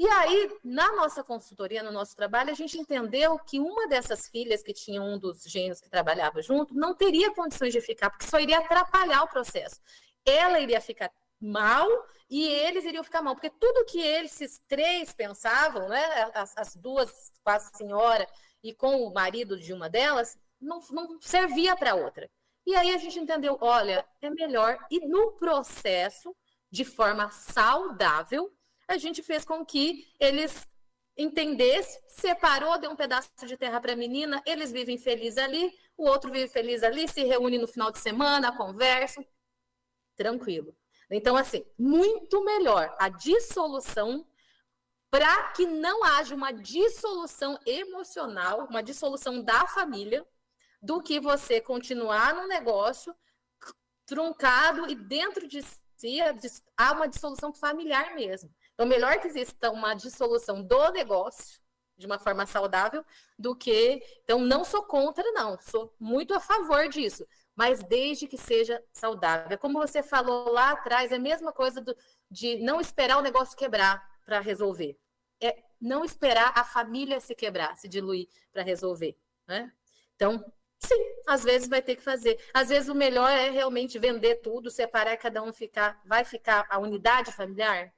E aí, na nossa consultoria, no nosso trabalho, a gente entendeu que uma dessas filhas que tinha um dos genros que trabalhava junto não teria condições de ficar, porque só iria atrapalhar o processo. Ela iria ficar mal e eles iriam ficar mal, porque tudo que esses 3 pensavam, né, as duas com a senhora e com o marido de uma delas, não servia para outra. E aí a gente entendeu, olha, é melhor, e no processo, de forma saudável, a gente fez com que eles entendessem, separou, deu um pedaço de terra para a menina, eles vivem felizes ali, o outro vive feliz ali, se reúne no final de semana, conversam, tranquilo. Então, assim, muito melhor a dissolução para que não haja uma dissolução emocional, uma dissolução da família, do que você continuar no negócio truncado e dentro de si há uma dissolução familiar mesmo. Então, melhor que exista uma dissolução do negócio, de uma forma saudável, do que... Então, não sou contra, não. Sou muito a favor disso. Mas desde que seja saudável. Como você falou lá atrás, é a mesma coisa de não esperar o negócio quebrar para resolver. É não esperar a família se quebrar, se diluir para resolver, né? Então, Sim, às vezes vai ter que fazer. Às vezes o melhor é realmente vender tudo, separar, cada um ficar. Vai ficar a unidade familiar?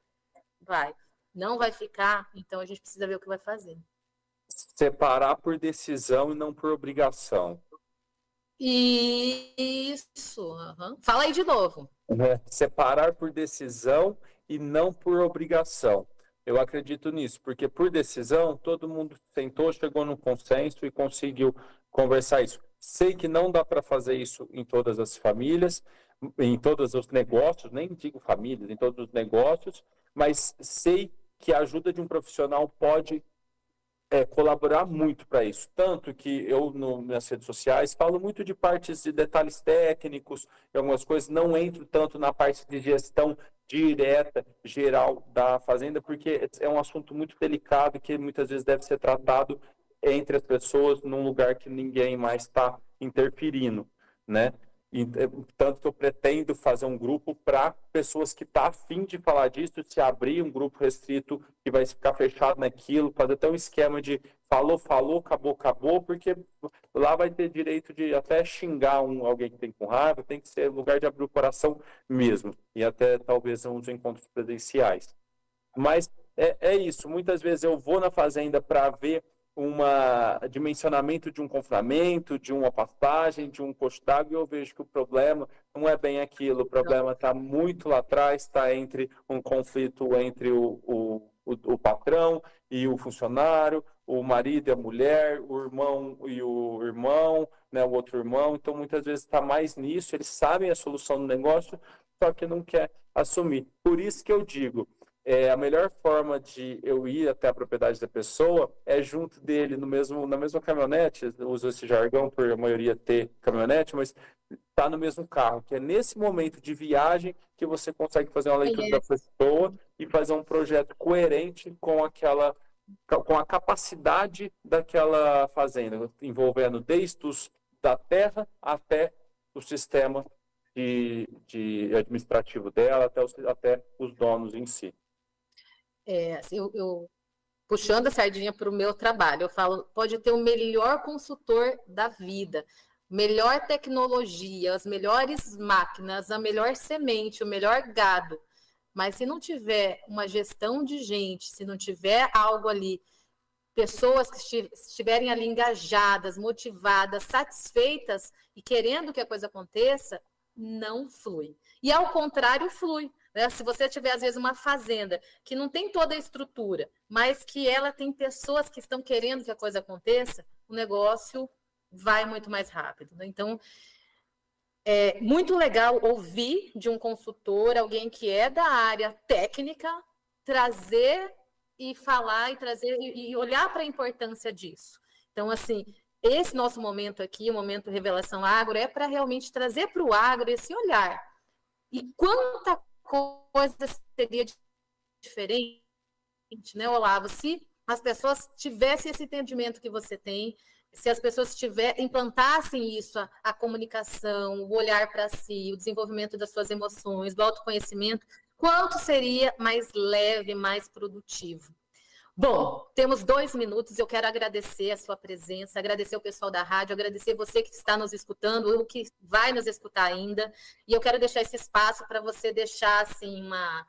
Vai. Não vai ficar, então a gente precisa ver o que vai fazer. Separar por decisão e não por obrigação. Isso. Uhum. Fala aí de novo. Separar por decisão e não por obrigação. Eu acredito nisso, porque por decisão todo mundo sentou, chegou num consenso e conseguiu conversar isso. Sei que não dá para fazer isso em todas as famílias, em todos os negócios, nem digo famílias, em todos os negócios, mas sei que a ajuda de um profissional pode colaborar muito para isso. Tanto que eu, nas redes sociais, falo muito de partes de detalhes técnicos e algumas coisas, não entro tanto na parte de gestão direta, geral da fazenda, porque é um assunto muito delicado que muitas vezes deve ser tratado entre as pessoas num lugar que ninguém mais está interferindo, né? E, tanto que eu pretendo fazer um grupo para pessoas que estão a fim de falar disso, se abrir um grupo restrito que vai ficar fechado naquilo, fazer até um esquema de falou, acabou, porque lá vai ter direito de até xingar alguém que tem com raiva, tem que ser lugar de abrir o coração mesmo, e até talvez uns encontros presenciais. Mas é isso, muitas vezes eu vou na fazenda para ver dimensionamento de um confinamento, de uma pastagem, de um coxo d'água, e eu vejo que o problema não é bem aquilo, o problema está muito lá atrás, está entre um conflito entre o patrão e o funcionário, o marido e a mulher, o irmão e o irmão, né, o outro irmão, então muitas vezes está mais nisso, eles sabem a solução do negócio, só que não quer assumir. Por isso que eu digo, a melhor forma de eu ir até a propriedade da pessoa é junto dele na mesma caminhonete, eu uso esse jargão por a maioria ter caminhonete, mas tá no mesmo carro, que é nesse momento de viagem que você consegue fazer uma leitura da pessoa e fazer um projeto coerente com a capacidade daquela fazenda, envolvendo desde da terra até o sistema de administrativo dela, até os donos em si. Eu puxando a sardinha para o meu trabalho, eu falo, pode ter o melhor consultor da vida, melhor tecnologia, as melhores máquinas, a melhor semente, o melhor gado, mas se não tiver uma gestão de gente, se não tiver algo ali, pessoas que estiverem ali engajadas, motivadas, satisfeitas e querendo que a coisa aconteça, não flui. E ao contrário, flui. Se você tiver, às vezes, uma fazenda que não tem toda a estrutura, mas que ela tem pessoas que estão querendo que a coisa aconteça, o negócio vai muito mais rápido. Então, é muito legal ouvir de um consultor, alguém que é da área técnica, trazer e falar, e olhar para a importância disso. Então, assim, esse nosso momento aqui, o momento Revelação Agro, é para realmente trazer para o agro esse olhar. E quanta coisa seria diferente, né, Olavo, se as pessoas tivessem esse entendimento que você tem, se as pessoas implantassem isso, a comunicação, o olhar para si, o desenvolvimento das suas emoções, do autoconhecimento, quanto seria mais leve, mais produtivo. Bom, temos 2 minutos, eu quero agradecer a sua presença, agradecer o pessoal da rádio, agradecer você que está nos escutando, ou que vai nos escutar ainda, e eu quero deixar esse espaço para você deixar assim, uma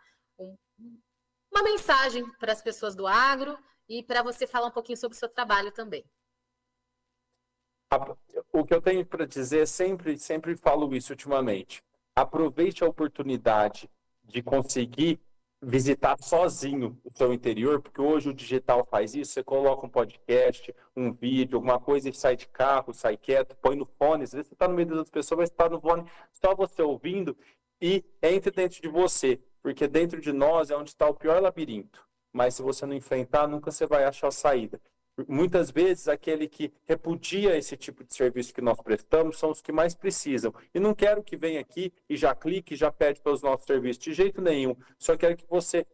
mensagem para as pessoas do agro e para você falar um pouquinho sobre o seu trabalho também. O que eu tenho para dizer, sempre falo isso ultimamente, aproveite a oportunidade de conseguir visitar sozinho o seu interior, porque hoje o digital faz isso, você coloca um podcast, um vídeo, alguma coisa e sai de carro, sai quieto, põe no fone, às vezes você está no meio das outras pessoas, mas está no fone, só você ouvindo e entre dentro de você, porque dentro de nós é onde está o pior labirinto, mas se você não enfrentar, nunca você vai achar a saída. Muitas vezes, aquele que repudia esse tipo de serviço que nós prestamos são os que mais precisam. E não quero que venha aqui e já clique e já pede pelos nossos serviços, de jeito nenhum. Só quero que você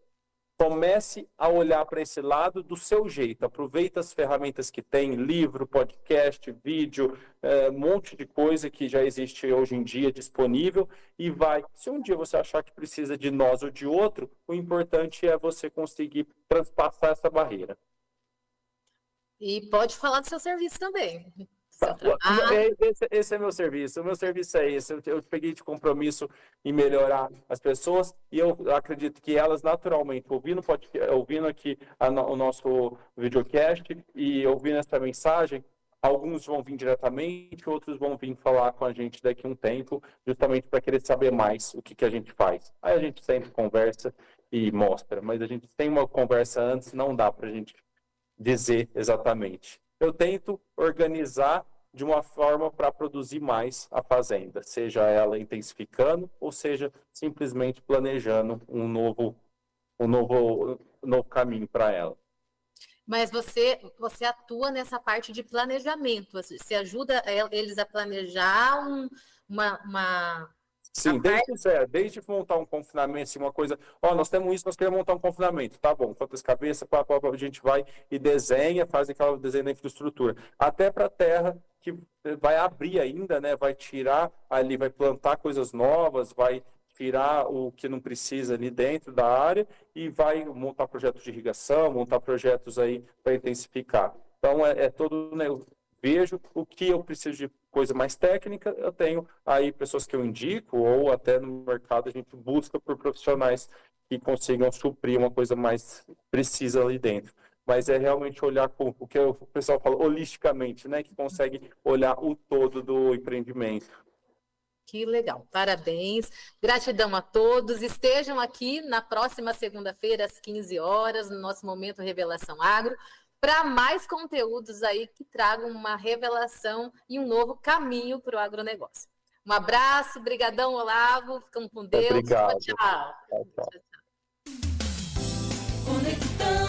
comece a olhar para esse lado do seu jeito. Aproveita as ferramentas que tem, livro, podcast, vídeo, um monte de coisa que já existe hoje em dia disponível e vai. Se um dia você achar que precisa de nós ou de outro, o importante é você conseguir transpassar essa barreira. E pode falar do seu serviço também. Esse é meu serviço. O meu serviço é esse. Eu peguei de compromisso em melhorar as pessoas e eu acredito que elas naturalmente, ouvindo aqui o nosso videocast e ouvindo essa mensagem, alguns vão vir diretamente, outros vão vir falar com a gente daqui a um tempo, justamente para querer saber mais o que a gente faz. Aí a gente sempre conversa e mostra, mas a gente tem uma conversa antes, não dá para a gente dizer exatamente. Eu tento organizar de uma forma para produzir mais a fazenda, seja ela intensificando ou seja simplesmente planejando um novo caminho para ela. Mas você atua nessa parte de planejamento, você ajuda eles a planejar uma Sim, desde montar um confinamento, assim, uma coisa, nós temos isso, nós queremos montar um confinamento, tá bom, quantas cabeças, a gente vai e desenha, faz aquela desenho da infraestrutura, até para a terra que vai abrir ainda, né, vai tirar ali, vai plantar coisas novas, vai tirar o que não precisa ali dentro da área e vai montar projetos de irrigação, montar projetos aí para intensificar. Então, todo, né, eu vejo o que eu preciso de coisa mais técnica, eu tenho aí pessoas que eu indico, ou até no mercado a gente busca por profissionais que consigam suprir uma coisa mais precisa ali dentro. Mas é realmente olhar com o que o pessoal fala holisticamente, né? Que consegue olhar o todo do empreendimento. Que legal, parabéns, gratidão a todos, estejam aqui na próxima segunda-feira às 15 horas, no nosso Momento Revelação Agro, para mais conteúdos aí que tragam uma revelação e um novo caminho para o agronegócio. Um abraço, brigadão, Olavo, ficam com Deus. Obrigado. Tchau. Conectando